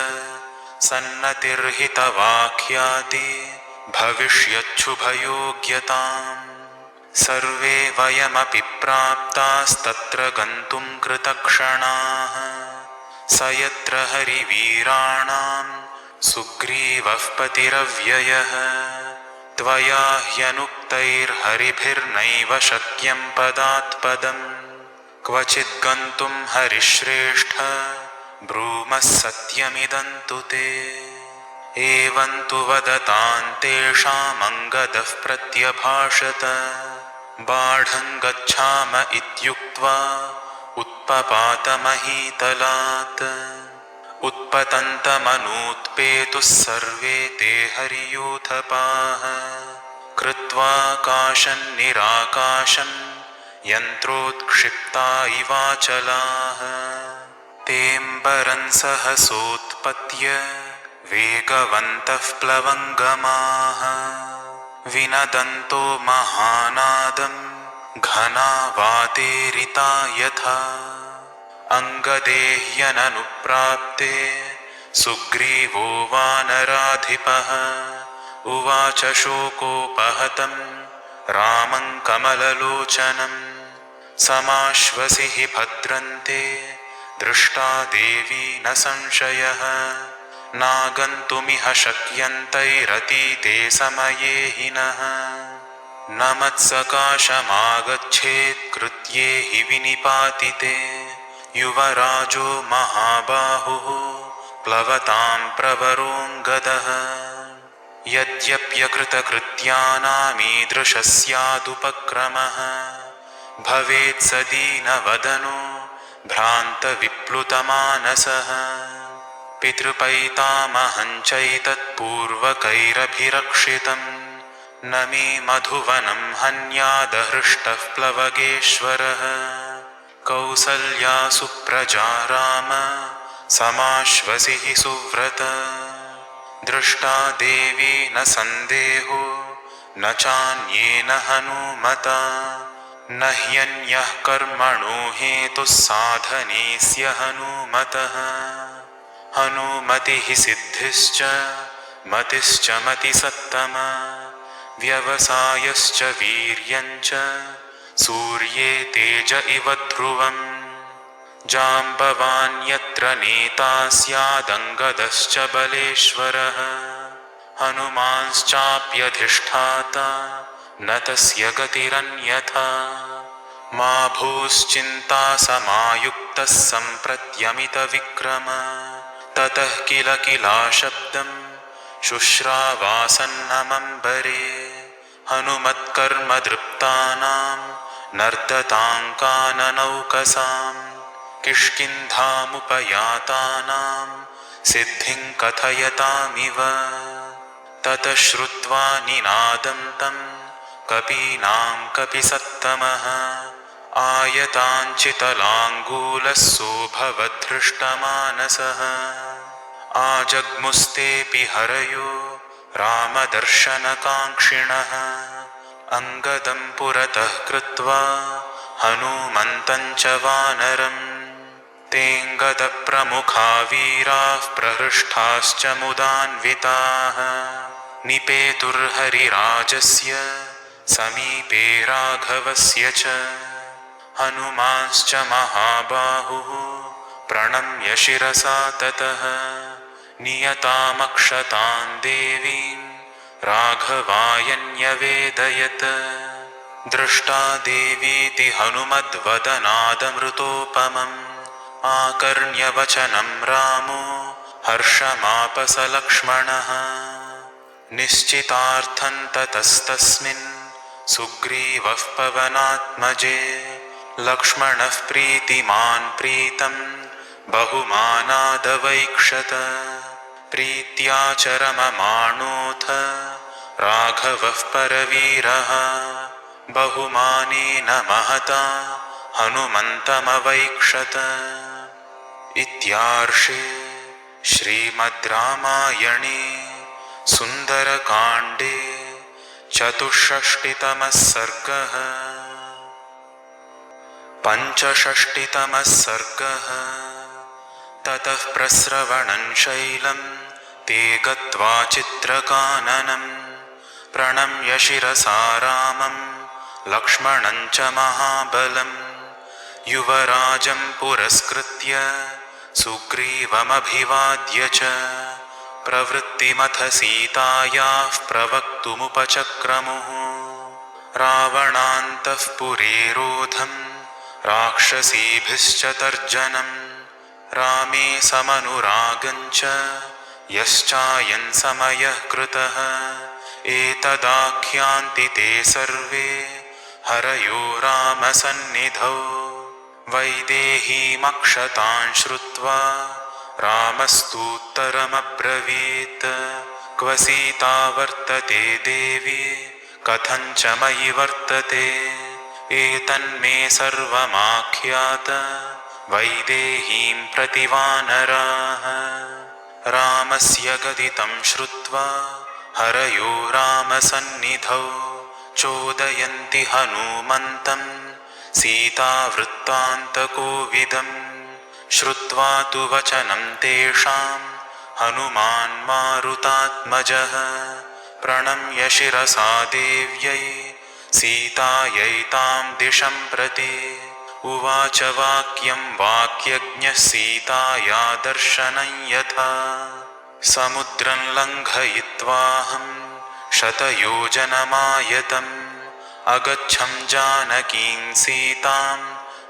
सन्नतिर्हितवाक्याति भविष्यच्छुभयोग्यताम् सर्वे वयमपि प्राप्तास्तत्र गन्तुं कृतक्षणाः स यत्र हरिवीराणां सुग्रीवः पतिरव्ययः त्वया ह्यनुक्तैर्हरिभिर्नैव शक्यं पदात्पदम् क्वचिद् गन्तुं हरिश्रेष्ठ ब्रूमः सत्यमिदं तु ते एवं तु वदतां तेषामङ्गदः प्रत्यभाषत बाढं गच्छाम इत्युक्त्वा उत्पपातमहीतलात् उत्पतन्तमनूत्पेतुः सर्वे ते हरियूथपाः कृत्वा काशन्निराकाशं यन्त्रोत्क्षिप्ता इवाचलाः तेऽम्बरं सहसोत्पत्य वेगवन्तः प्लवङ्गमाः विनदन्तो महानादं घनावातेरिता यथा अङ्गदेह्यननुप्राप्ते सुग्रीवो वानराधिपः उवाच शोकोपहतं रामं कमललोचनं समाश्वसि हि भद्रन्ते दृष्टा देवी न संशयः नागन्तुमिह शक्यन्तैरतीते समये हिनः न मत्सकाशमागच्छेत् कृत्ये हि विनिपातिते युवराजो महाबाहुः प्लवतां प्रवरोऽङ्गदः यद्यप्यकृतकृत्यानामीदृशः स्यादुपक्रमः भवेत् स दीनवदनो भ्रान्तविप्लुतमानसः पितृपैतामहं चैतत्पूर्वकैरभिरक्षितं न मे मधुवनं हन्यादहृष्टः प्लवगेश्वरः कौसल्या सुप्रजा राम समाश्वसि हि सुव्रत दृष्टा देवी न सन्देहो न चान्येन हनूमता न ह्यन्यः कर्मणो हेतुः साधनेस्य हनूमतः हनूमतिः सिद्धिश्च मतिश्च मतिसत्तमा व्यवसायश्च वीर्यञ्च सूर्ये तेज इव ध्रुवम् जाम्बवान् यत्र नेता स्यादङ्गदश्च बलेश्वरः हनुमांश्चाप्यधिष्ठाता न तस्य गतिरन्यथा मा भूश्चिन्ता समायुक्तः सम्प्रत्यमितविक्रम ततः किल किलाशब्दं शुश्रावासन्नमम्बरे हनुमत्कर्मदृप्तानां नर्दताङ्काननौकसां किष्किन्धामुपयातानां सिद्धिं कथयतामिव ततः श्रुत्वा निनादं तं कपीनां कपिसत्तमः आयताञ्चितलाङ्गूलः सोऽभवद्धृष्टमानसः आजग्मुस्तेऽपि हरयो रामदर्शनकाङ्क्षिणः अङ्गदं पुरतः कृत्वा हनुमन्तं च वानरम् तेऽङ्गदप्रमुखा वीराः प्रहृष्टाश्च मुदान्विताः निपेतुर्हरिराजस्य समीपे राघवस्य च हनुमांश्च महाबाहुः प्रणम्य शिरसा ततः नियतामक्षतां देवीं राघवाय न्यवेदयत् दृष्टा देवीति हनुमद्वदनादमृतोपमम् आकर्ण्यवचनं रामो हर्षमापस लक्ष्मणः निश्चितार्थं ततस्तस्मिन् सुग्रीवः पवनात्मजे लक्ष्मणः प्रीतिमान् प्रीतं बहुमानादवैक्षत प्रीत्या च रममाणोऽथ राघवः परवीरः बहुमानेन महता हनुमन्तमवैक्षत। इत्यार्षे श्रीमद् रामायणे सुन्दरकाण्डे चतुष्षष्टितमः सर्गः। पञ्चषष्टितमः सर्गः। ततः प्रस्रवणं शैलं ते गत्वा चित्रकाननं प्रणम्य शिरसा रामं लक्ष्मणं च महाबलं युवराजं पुरस्कृत्य सुग्रीवमभिवाद्य च प्रवृत्तिमथ सीतायाः प्रवक्तुमुपचक्रमुः रावणान्तःपुरेरोधं राक्षसीभिश्च तर्जनं रामे समनुरागञ्च यश्चायं समयः कृतः एतदाख्यान्ति ते सर्वे हरयो रामसन्निधौ वैदेहीमक्षतां श्रुत्वा रामस्तूत्तरमब्रवीत् क्व सीता वर्तते देवी कथं च मयि वर्तते एतन्मे सर्वमाख्यात वैदेहीं प्रति वानराः रामस्य गदितं श्रुत्वा हरयो रामसन्निधौ चोदयन्ति हनूमन्तं सीतावृत्तान्तकोविदम् श्रुत्वा तु वचनं तेषां हनुमान् मारुतात्मजः प्रणम्य शिरसा देव्यै सीतायै तां दिशं प्रति उवाच वाक्यं वाक्यज्ञः सीताया दर्शनं यथा समुद्रं लङ्घयित्वाहं शतयोजनमायतम् अगच्छं जानकीं सीतां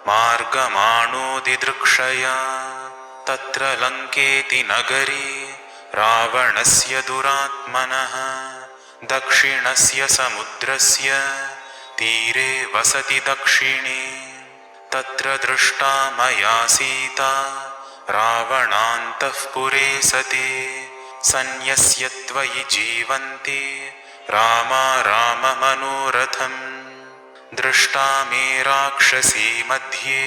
मार्गमाणोदिदृक्षया तत्र लङ्केति नगरी रावणस्य दुरात्मनः दक्षिणस्य समुद्रस्य तीरे वसति दक्षिणे तत्र दृष्टा मया सीता रावणान्तःपुरे सति सन्न्यस्य त्वयि जीवन्ति रामा राममनोरथम् दृष्टा मे राक्षसी मध्ये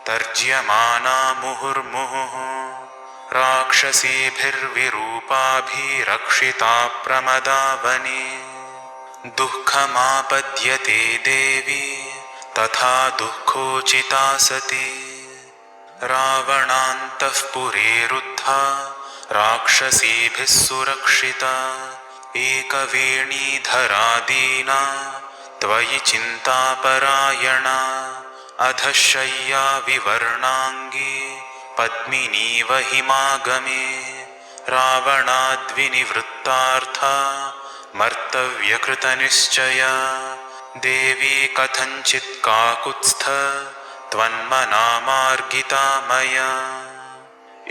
तर्ज्यमाना मुहुर्मुहुः राक्षसीभिर्विरूपाभिरक्षिता प्रमदावने दुःखमापद्यते देवी तथा दुःखोचिता सती रावणान्तःपुरे रुद्धा राक्षसीभिः सुरक्षिता एकवेणीधरा दीना त्वयि चिन्तापरायणा अधशय्या विवर्णाङ्गी पद्मिनीव हिमागमे रावणाद्विनिवृत्तार्था मर्तव्यकृतनिश्चया देवी कथञ्चित् काकुत्स्थ त्वन्मना मार्गिता मया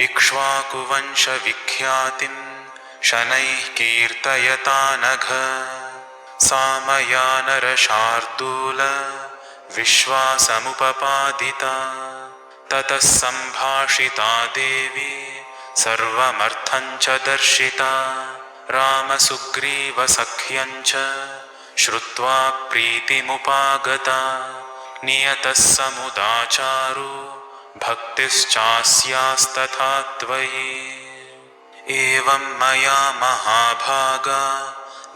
इक्ष्वाकुवंशविख्यातिं शनैः कीर्तयता नघ सा मया नरशार्दूल विश्वासमुपपादिता ततः सम्भाषिता देवी सर्वमर्थं च दर्शिता रामसुग्रीवसख्यं च श्रुत्वा प्रीतिमुपागता नियतः समुदाचारो भक्तिश्चास्यास्तथा त्वयि एवं मया महाभागा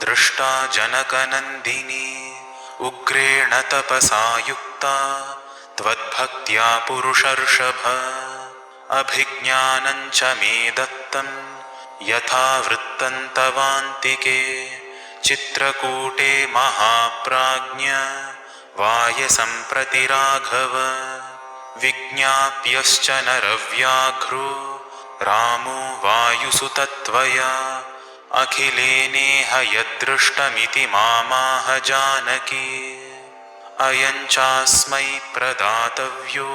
दृष्टा जनकनन्दिनी उग्रेण तपसा युक्ता त्वद्भक्त्या पुरुषर्षभ अभिज्ञानं च मे दत्तं यथा वृत्तं तवान्तिके चित्रकूटे महाप्राज्ञ वायसम्प्रति राघव विज्ञाप्यश्च नरव्याघ्रो रामो वायुसुतत्वया अखिलेनेह यदृष्टमिति मामाह जानकी अयं चास्मै प्रदातव्यो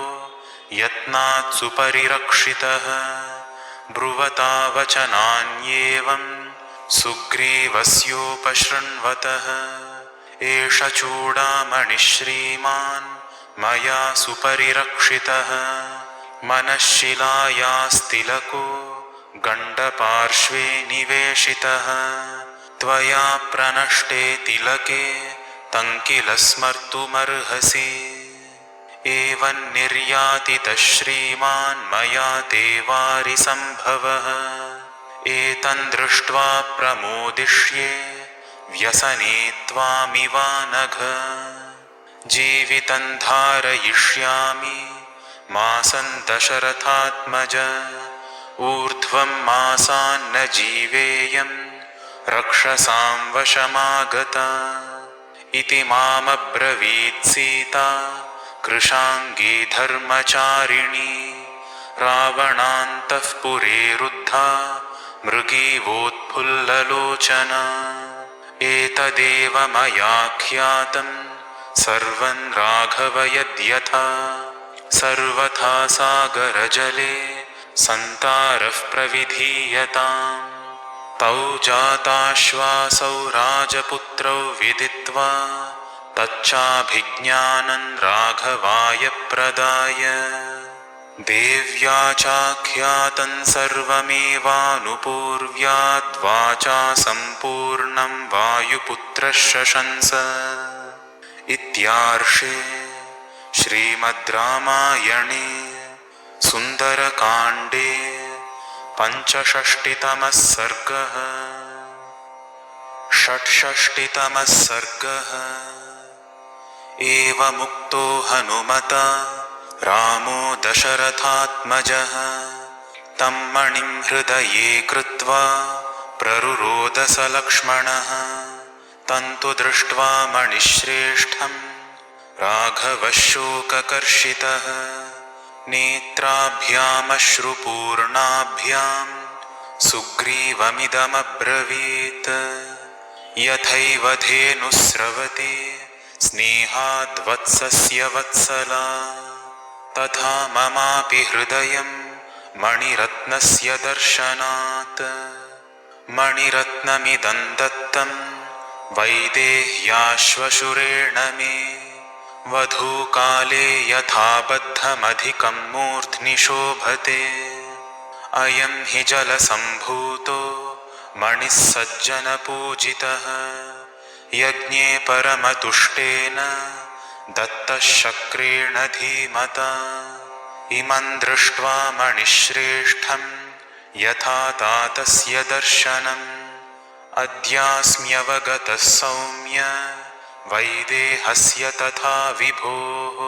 यत्नात् सुपरिरक्षितः ब्रुवता वचनान्येवं सुग्रीवस्योपशृण्वतः एष चूडामणिः श्रीमान् मया सुपरिरक्षितः मनःशिलायास्तिलको गण्डपार्श्वे निवेशितः त्वया प्रनष्टे तिलके तं किल स्मर्तुमर्हसि एवं निर्यातितः श्रीमान् मया ते वारिसम्भवः एतं दृष्ट्वा प्रमोदिष्ये व्यसने त्वामिवानघ जीवितं धारयिष्यामि मासं दशरथात्मज ऊर्ध्वं मासान्न जीवेयं रक्षसां वशमागता इति मामब्रवीत् सीता कृशाङ्गी धर्मचारिणी रावणान्तःपुरे रुद्धा मृगीवोत्फुल्ललोचना एतदेव मया ख्यातं सर्वं राघव यद्यथा सर्वथा सागरजले सन्तारः प्रविधीयताम् तौ जाताश्वासौ राजपुत्रौ विदित्वा तच्चाभिज्ञानं राघवाय प्रदाय देव्या चाख्यातं सर्वमेवानुपूर्व्याद्वाचा सम्पूर्णं वायुपुत्रः शशंस इत्यार्षे श्रीमद् रामायणे सुन्दरकाण्डे पञ्चषष्टितमः सर्गः षट्षष्टितमः सर्गः एवमुक्तो हनुमता रामो दशरथात्मजः तं मणिं हृदये कृत्वा प्ररुरोध स लक्ष्मणः तं तु दृष्ट्वा मणिश्रेष्ठं राघवः शोककर्षितः नेत्राभ्यामश्रुपूर्णाभ्यां सुग्रीवमिदमब्रवीत् यथैव धेनुस्रवति स्नेहाद्वत्सस्य वत्सला तथा ममापि हृदयं मणिरत्नस्य दर्शनात् मणिरत्नमिदं दत्तं वैदेह्याश्वशुरेण मे वधूकाले यथा बद्धमधिकं मूर्ध्नि शोभते अयं हि जलसम्भूतो मणिः सज्जनपूजितः यज्ञे परमतुष्टेन दत्तः शक्रेण धीमता इमं दृष्ट्वा मणिश्रेष्ठं यथा तातस्य दर्शनम् अद्यास्म्यवगतः सौम्य वैदेहस्य तथा विभोः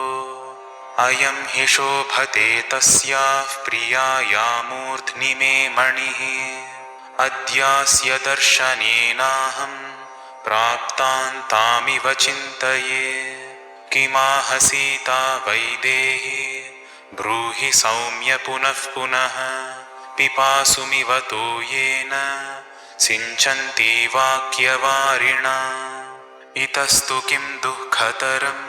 अयं हि शोभते तस्याः प्रियायामूर्ध्नि मे मणिः अद्यास्य दर्शनेनाहं प्राप्तान्तामिव चिन्तये किमाह सीता वैदेही ब्रूहि सौम्य पुनः पुनः पिपासुमिव तोयेन सिञ्चन्ति वाक्यवारिणा इतस्तु किं दुःखतरं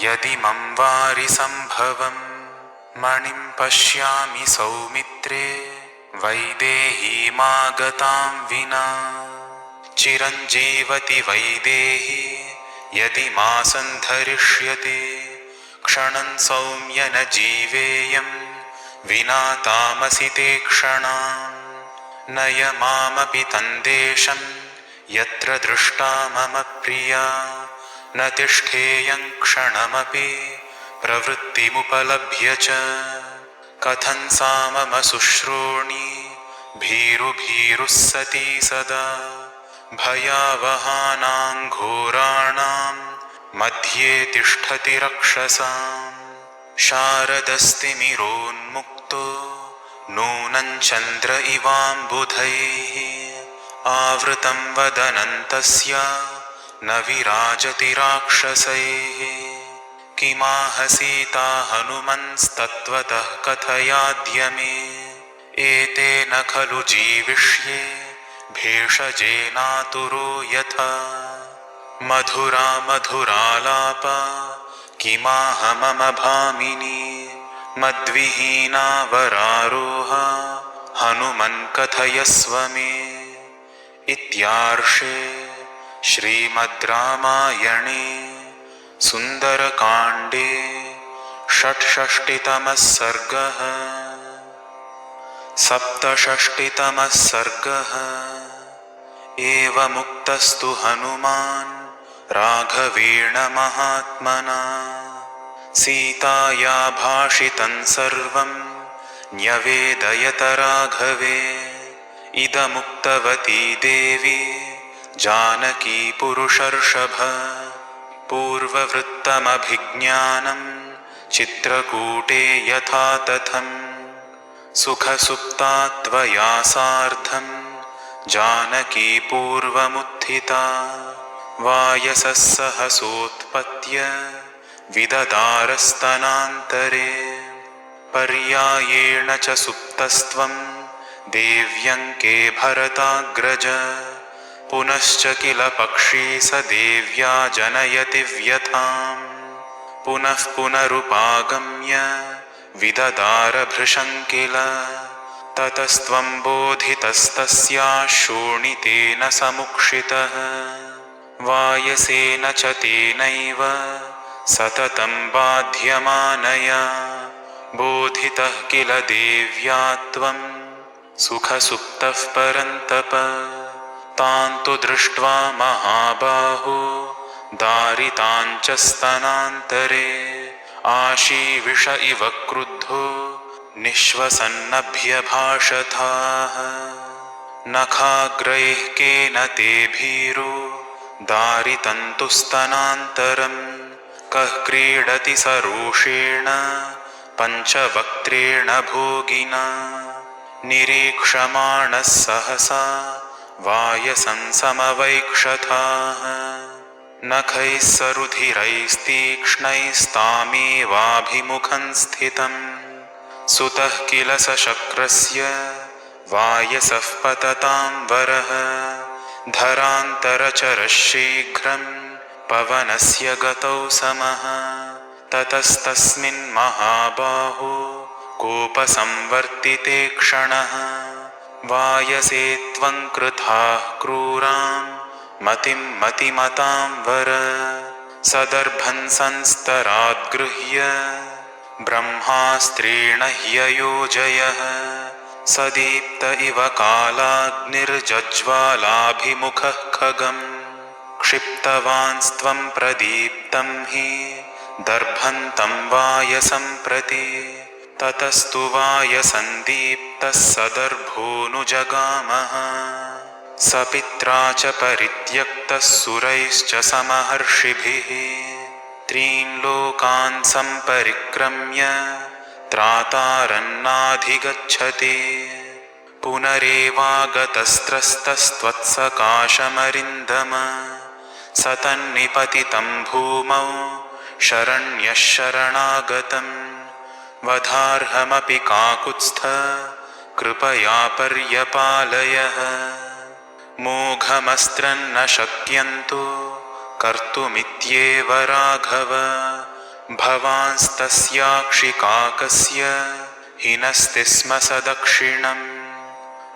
यदि मम वारिसम्भवं मणिं पश्यामि सौमित्रे वैदेहीमागतां विना चिरञ्जीवति वैदेही यदि मा सन्धरिष्यति क्षणं सौम्य न जीवेयं विना तामसि ते क्षणाम् नय मामपि तन्देशं यत्र दृष्टा मम प्रिया न तिष्ठेयं क्षणमपि प्रवृत्तिमुपलभ्य च कथं सा मम शुश्रोणी भीरुभीरुः सती सदा भयावहानां घोराणां मध्ये तिष्ठति रक्षसाम् शारदस्तिमिरोन्मुक्तो नूनं चन्द्र इवाम्बुधैः आवृतं वदनं तस्य न विराजति राक्षसैः किमाह सीता हनुमंस्तत्त्वतः कथयाद्य मे एतेन खलु जीविष्ये भेषजेनातुरो यथा मधुरा मधुरालापा किमाह मम भामिनी मद्विहीना वरारोहा हनुमन् कथयस्व मे इत्यार्षे श्रीमद् रामायणे सुन्दरकाण्डे षट्षष्टितमः सर्गः सप्तषष्टितमः सर्गः एवमुक्तस्तु हनुमान् राघवेण महात्मना सीताया भाषितं सर्वं न्यवेदयत राघवे इदमुक्तवती देवी जानकी पुरुषर्षभ पूर्ववृत्तमभिज्ञानं चित्रकूटे यथा तथं सुखसुप्ता त्वया सार्धं जानकी पूर्वमुत्थिता वायसः सहसोत्पत्य विददारस्तनान्तरे पर्यायेण च सुप्तस्त्वं देव्यङ्के भरताग्रज पुनश्च किल पक्षी स देव्या जनयति व्यथां पुनः पुनरुपागम्य विददारभृशं किल ततस्त्वं बोधितस्तस्याः शोणितेन समुक्षितः वायसेन च तेनैव सततं बाध्यमानया बोधितः किल देव्या त्वं सुखसुप्तः परन्तप तां तु दृष्ट्वा महाबाहो दारितां च स्तनान्तरे आशीविष इव क्रुद्धो निःश्वसन्नभ्यभाषथाः नखाग्रैः केन ते भीरो दारितं तु स्तनान्तरं कः क्रीडति सरोषेण पञ्चवक्त्रेण भोगिना निरीक्षमाणः सहसा वायसं समवैक्षथाः नखैः सरुधिरैस्तीक्ष्णैस्तामेवाभिमुखं स्थितं सुतः किल सशक्रस्य वायसः पततां वरः धरान्तरचरः शीघ्रं पवनस्य गतौ समः ततस्तस्मिन् महाबाहो कोपसंवर्तिते क्षणः वायसे त्वं कृताः क्रूरां मतिं मतिमतां वर सदर्भं संस्तराद्गृह्य ब्रह्मास्त्रेण ह्ययोजयः सदीप्त इव कालाग्निर्जज्ज्वालाभिमुखः खगं क्षिप्तवांस्त्वं प्रदीप्तं हि दर्भन्तं वायसं प्रति ततस्तु वायसन्दीप्तः सदर्भोऽनुजगामः सपित्रा च परित्यक्तः सुरैश्च समहर्षिभिः त्रीन् लोकान् सम्परिक्रम्य त्रातारन्नाधिगच्छति पुनरेवागतस्त्रस्तस्त्वत्सकाशमरिन्दम सतन्निपतितं भूमौ शरण्यः शरणागतं वधार्हमपि काकुत्स्थ कृपया पर्यपालयः मोघमस्त्रन्न शक्यन्तु कर्तुमित्येव राघव भवांस्तस्याक्षिकाकस्य हिनस्ति स्म सदक्षिणम्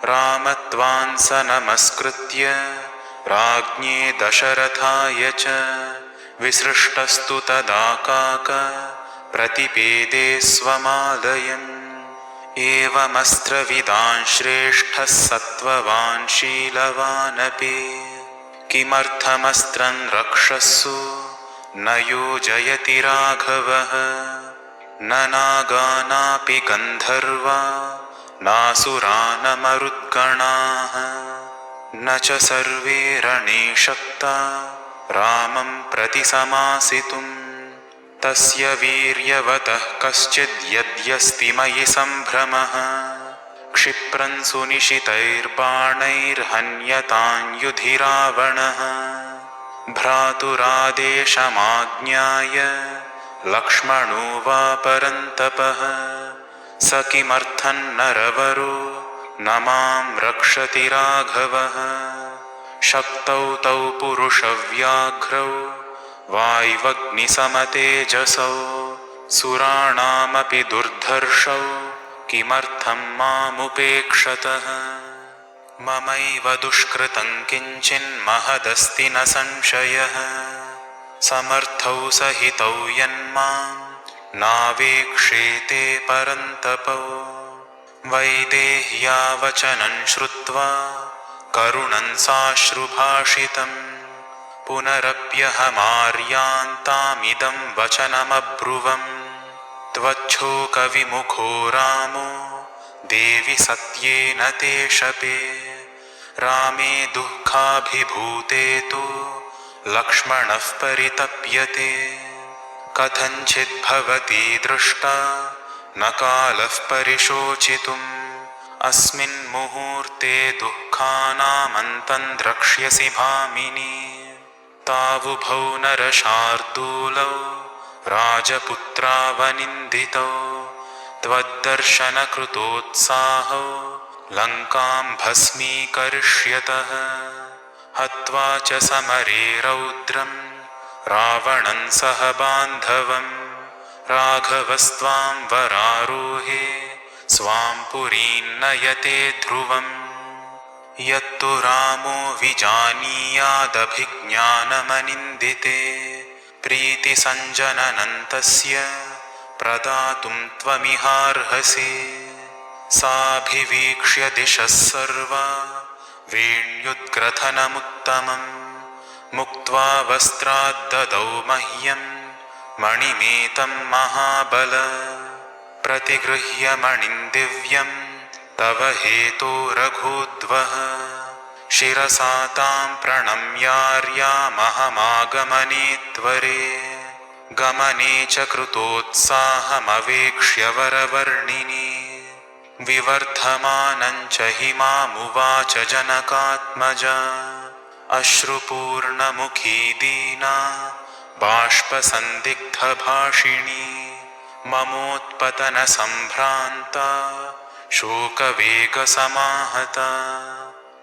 रामत्वान् स नमस्कृत्य राज्ञे दशरथाय च विसृष्टस्तु तदाकाक प्रतिपेदे स्वमालयम् एवमस्त्रविदान् श्रेष्ठः सत्त्ववान् शीलवानपि किमर्थमस्त्रं रक्षस्सु न योजयति राघवः न नागानापि गन्धर्वा नासुरा न मरुद्गणाः न च सर्वे रणे शक्ता रामं प्रति समासितुं। तस्य वीर्यवतः कश्चिद् यद्यस्ति मयि सम्भ्रमः क्षिप्रं सुनिशितैर्बाणैर्हन्यतां युधि रावणः। भ्रातुरादेशमाज्ञाय लक्ष्मणो वा परन्तपः स किमर्थं नरवरो न मां रक्षति राघवः। शक्तौ तौ पुरुषव्याघ्रौ वाय्वग्निसमतेजसौ सुराणामपि दुर्धर्षौ किमर्थं मामुपेक्षतः। ममैव दुष्कृतं किञ्चिन्महदस्ति न संशयः समर्थौ सहितौ यन्मां नावेक्षेते परन्तपौ। वैदेह्यावचनं श्रुत्वा करुणं साश्रुभाषितं पुनरप्यहमार्यान्तामिदं वचनमब्रुवम्। त्वच्छोकविमुखो रामो देवि सत्येन ते शपे रामे दुःखाभिभूते तु लक्ष्मणः परितप्यते। कथञ्चिद्भवति दृष्टा न कालः परिशोचितुम् अस्मिन् मुहूर्ते दुःखानामन्तं द्रक्ष्यसि भामिनि। तावुभौ नरशार्दूलौ राजपुत्रावनिन्दितौ त्वद्दर्शनकृतोत्साहौ लङ्कां भस्मीकरिष्यतः। हत्वा च समरे रौद्रं रावणं सह बान्धवं राघवस्त्वां वरारोहे स्वां पुरीं नयते ध्रुवम्। यत्तु रामो विजानीयादभिज्ञानमनिन्दिते प्रीतिसञ्जननं प्रदातुं त्वमिहार्हसि। साभिवीक्ष्य दिशः सर्वा वेण्युद्ग्रथनमुत्तमं मुक्त्वा वस्त्राद्ददौ मह्यं मणिमेतं महाबल। प्रतिगृह्य मणिं दिव्यं तव हेतो रघोद्वः शिरसा तां प्रणम्यार्यामहमागमने त्वरे। गमने च कृतोत्साहमवेक्ष्य वरवर्णिनि विवर्धमानं च हि मामुवाच जनकात्मजा। अश्रुपूर्णमुखी दीना बाष्पसन्दिग्धभाषिणी ममोत्पतनसम्भ्रान्ता शोकवेगसमाहता।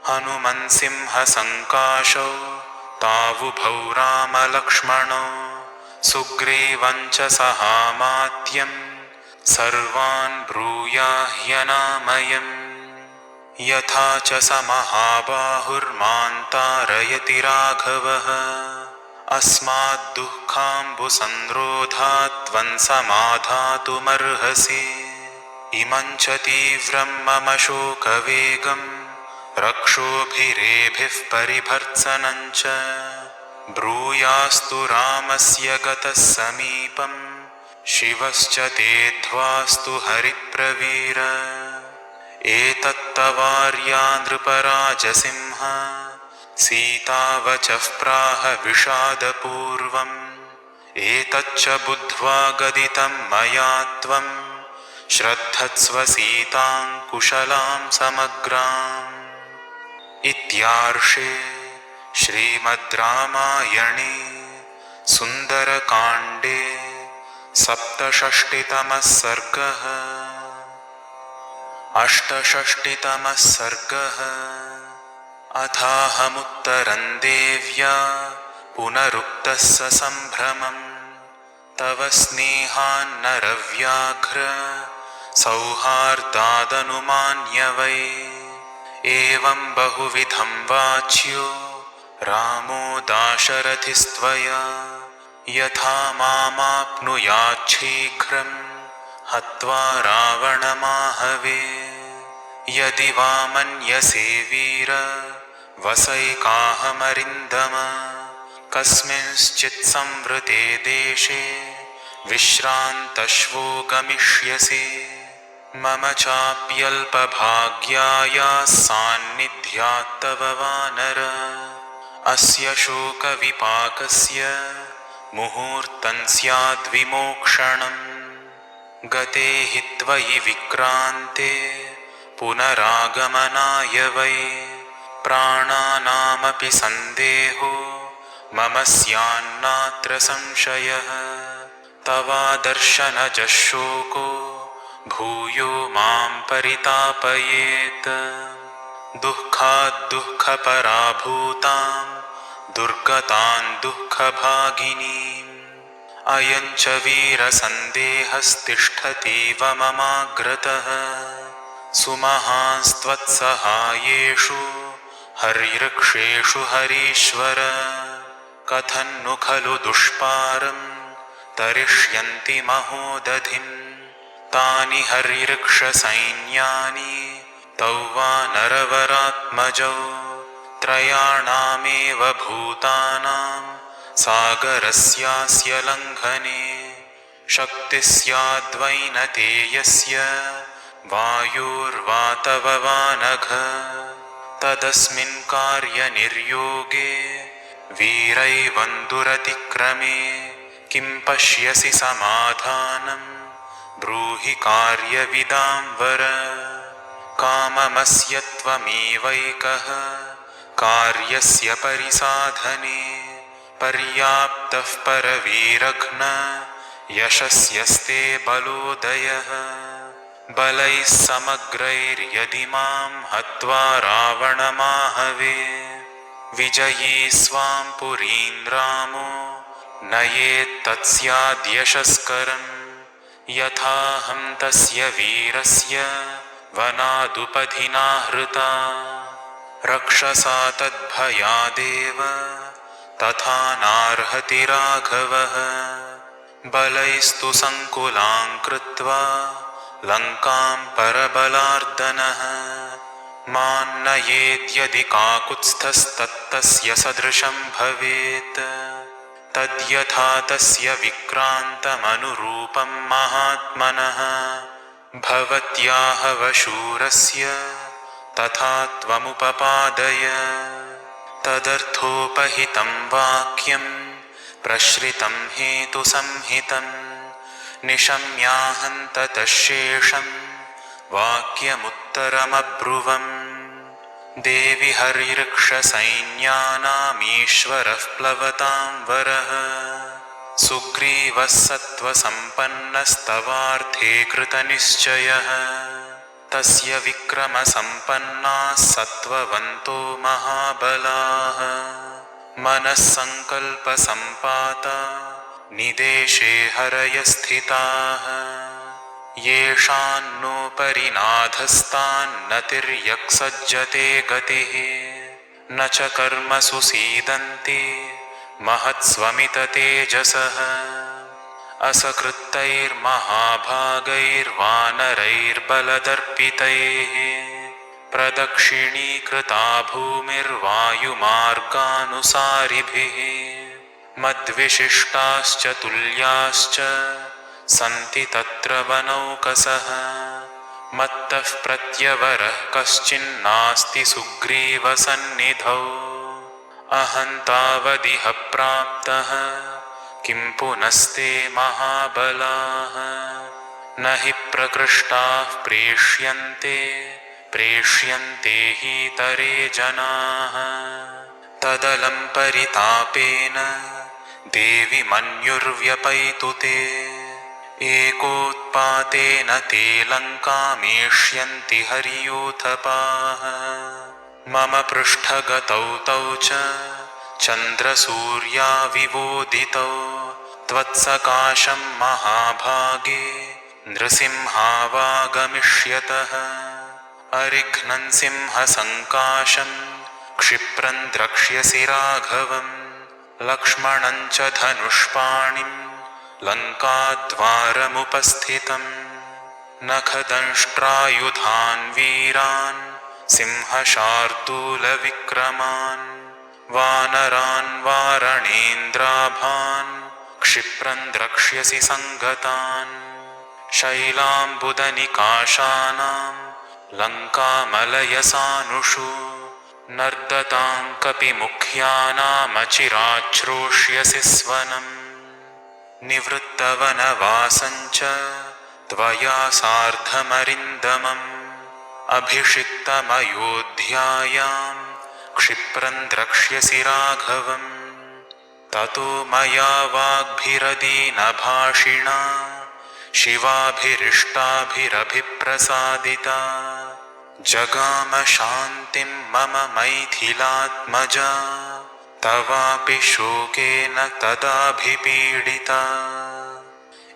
हनुमन्सिंहसङ्काशौ तावुभौ रामलक्ष्मणौ सुग्रीवं च सहामात्यं सर्वान् ब्रूयाह्यनामयम्। यथा च स महाबाहुर्मां तारयति राघवः अस्माद्दुःखाम्बुसंरोधात् त्वं समाधातुमर्हसि। इमं च तीव्रं मम शोकवेगं रक्षोभिरेभिः परिभर्त्सनं च ब्रूयास्तु रामस्य गतः समीपं शिवश्च तेध्वास्तु हरिप्रवीर। एतत्तवार्या नृपराजसिंह सीतावचः प्राह विषादपूर्वम्। एतच्च बुद्ध्वा गदितं मया त्वं श्रद्धत्स्व सीतां कुशलां समग्राम्। इत्यार्षे श्रीमद् रामायणे सुन्दरकाण्डे सप्तषष्टितमः सर्गः। अष्टषष्टितमः सर्गः। अथाहमुत्तरं देव्या पुनरुक्तः स सम्भ्रमम् तव स्नेहान्नरव्याघ्र सौहार्दादनुमान्य वै। एवं बहुविधं वाच्यो रामो दाशरथिस्त्वया यथा मामाप्नुयाच्छीघ्रं हत्वा रावणमाहवे। यदि वा मन्यसे वीर वसैकाहमरिन्दम कस्मिंश्चित् संवृते देशे विश्रान्तश्वो गमिष्यसि। मम चाप्यल्पभाग्यायाः सान्निध्यात्तव वानर अस्य शोकविपाकस्य मुहूर्तं स्याद्विमोक्षणम् गते हि त्वयि विक्रान्ते पुनरागमनाय वै प्राणानामपि सन्देहो मम स्यान्नात्र संशयः तवादर्शनजः शोको भूयो मां परितापयेत् दुःखाद्दुःखपराभूतां दुर्गतां दुःखभागिनीम् अयं च वीरसन्देहस्तिष्ठतीव ममाग्रतः सुमहास्त्वत्सहायेषु हरिवृक्षेषु हरीश्वर कथं नु खलु दुष्पारं तरिष्यन्ति महोदधिम् तानि हरिवृक्षसैन्यानि तौ वानरवरात्मजौ त्रयाणामेव भूतानां सागरस्यास्य लङ्घने शक्तिः स्याद्वै न ते यस्य वायुर्वातववानघ तदस्मिन् कार्यनिर्योगे वीरैवन्दुरतिक्रमे किं पश्यसि समाधानं ब्रूहि कार्यविदां वर काममस्य त्वमेवैकः कार्यस्य परिसाधने पर्याप्तः परवीरघ्न यशस्यस्ते बलोदयः बलैः समग्रैर्यदि मां हत्वा रावणमाहवे विजयी स्वां पुरीं रामो नयेत्तत्स्याद्यशस्करं यथाहं तस्य वीरस्य वनादुपधिनाहृता रक्षसा तद्भयादेव तथा नार्हति राघवः बलैस्तु संकुलां कृत्वा लङ्कां परबलार्दनः मान्नयेद्यदि काकुत्स्थस्तस्य सदृशं भवेत् तद्यथा तस्य विक्रान्तमनुरूपं महात्मनः भवत्याः वशूरस्य तथा त्वमुपपादय तदर्थोपहितं वाक्यं प्रश्रितं हेतुसंहितं निशम्याहं ततः शेषं वाक्यमुत्तरमब्रुवम् देवि हरिवृक्षसैन्यानामीश्वरः प्लवतां वरः सुग्रीवः सत्त्वसम्पन्नस्तवार्थे कृतनिश्चयः तस्य विक्रमसम्पन्नाः सत्त्ववन्तो महाबलाः मनःसङ्कल्पसम्पाता निदेशे हरय स्थिताः येषान्नो परिनाधस्तान्नतिर्यक्सज्जते गतिः न च कर्मसु सीदन्ति महत्स्वमिततेजसः असकृत्तैर्महाभागैर्वानरैर्बलदर्पितैः प्रदक्षिणीकृता भूमिर्वायुमार्गानुसारिभिः मद्विशिष्टाश्च तुल्याश्च सन्ति तत्र वनौकसः मत्तः प्रत्यवरः कश्चिन्नास्ति सुग्रीवसन्निधौ अहं तावदिह प्राप्तः किं पुनस्ते महाबलाः न हि प्रकृष्टाः प्रेष्यन्ते हि इतरे जनाः तदलं परितापेन देवि मन्युर्व्यपैतु ते एकोत्पातेन ते लङ्कामेष्यन्ति हरियूथपाः मम पृष्ठगतौ तौ च चन्द्रसूर्याविवोदितौ त्वत्सकाशं महाभागे नृसिंहावागमिष्यतः अरिघ्नं सिंहसङ्काशं क्षिप्रं द्रक्ष्यसि राघवं लक्ष्मणं च धनुष्पाणिं लङ्काद्वारमुपस्थितं नखदंष्ट्रायुधान् वीरान् सिंहशार्दूलविक्रमान् वानरान् वारणेन्द्राभान् क्षिप्रं द्रक्ष्यसि सङ्गतान् शैलाम्बुदनिकाशानां लङ्कामलयसानुषु नर्दतां कपिमुख्यानामचिराच्छ्रोष्यसि स्वनम् निवृत्तवनवासञ्च त्वया सार्धमरिन्दमम् अभिषिक्तमयोध्यायां क्षिप्रं द्रक्ष्यसि राघवम् ततो मया वाग्भिरदीनभाषिणा शिवाभिरिष्टाभिरभिप्रसादिता जगाम शान्तिं मम मैथिलात्मजा तवापि शोकेन तदाभिपीडिता।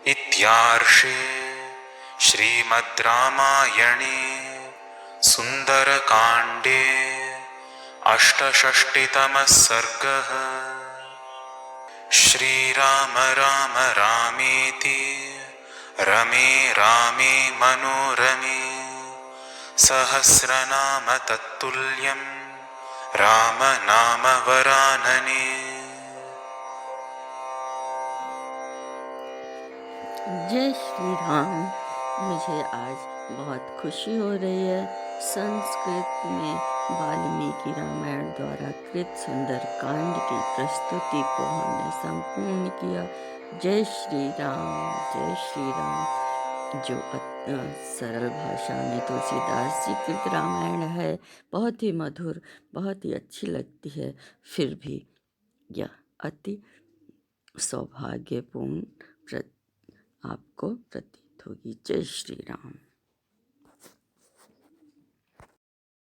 इत्यार्षे श्रीमद् रामायणे सुन्दरकाण्डे अष्टषष्टितमः सर्गः। श्रीराम राम रामेति रमे रामे मनोरमे सहस्रनाम तत्तुल्यं राम नाम वरानने। जय श्री राम। मुझे आज बहुत खुशी हो रही है। संस्कृत में वाल्मीकि रामायण द्वारा कृत सुंदर कांड की प्रस्तुति को हमने संपूर्ण किया। जय श्री राम, जय श्री राम। जो सरल भाषा में तुलसीदास जी कृत रामायण है, बहुत ही मधुर, बहुत ही अच्छी लगती है। फिर भी यह अति सौभाग्यपूर्ण आपको प्रतीत होगी। जय श्री राम।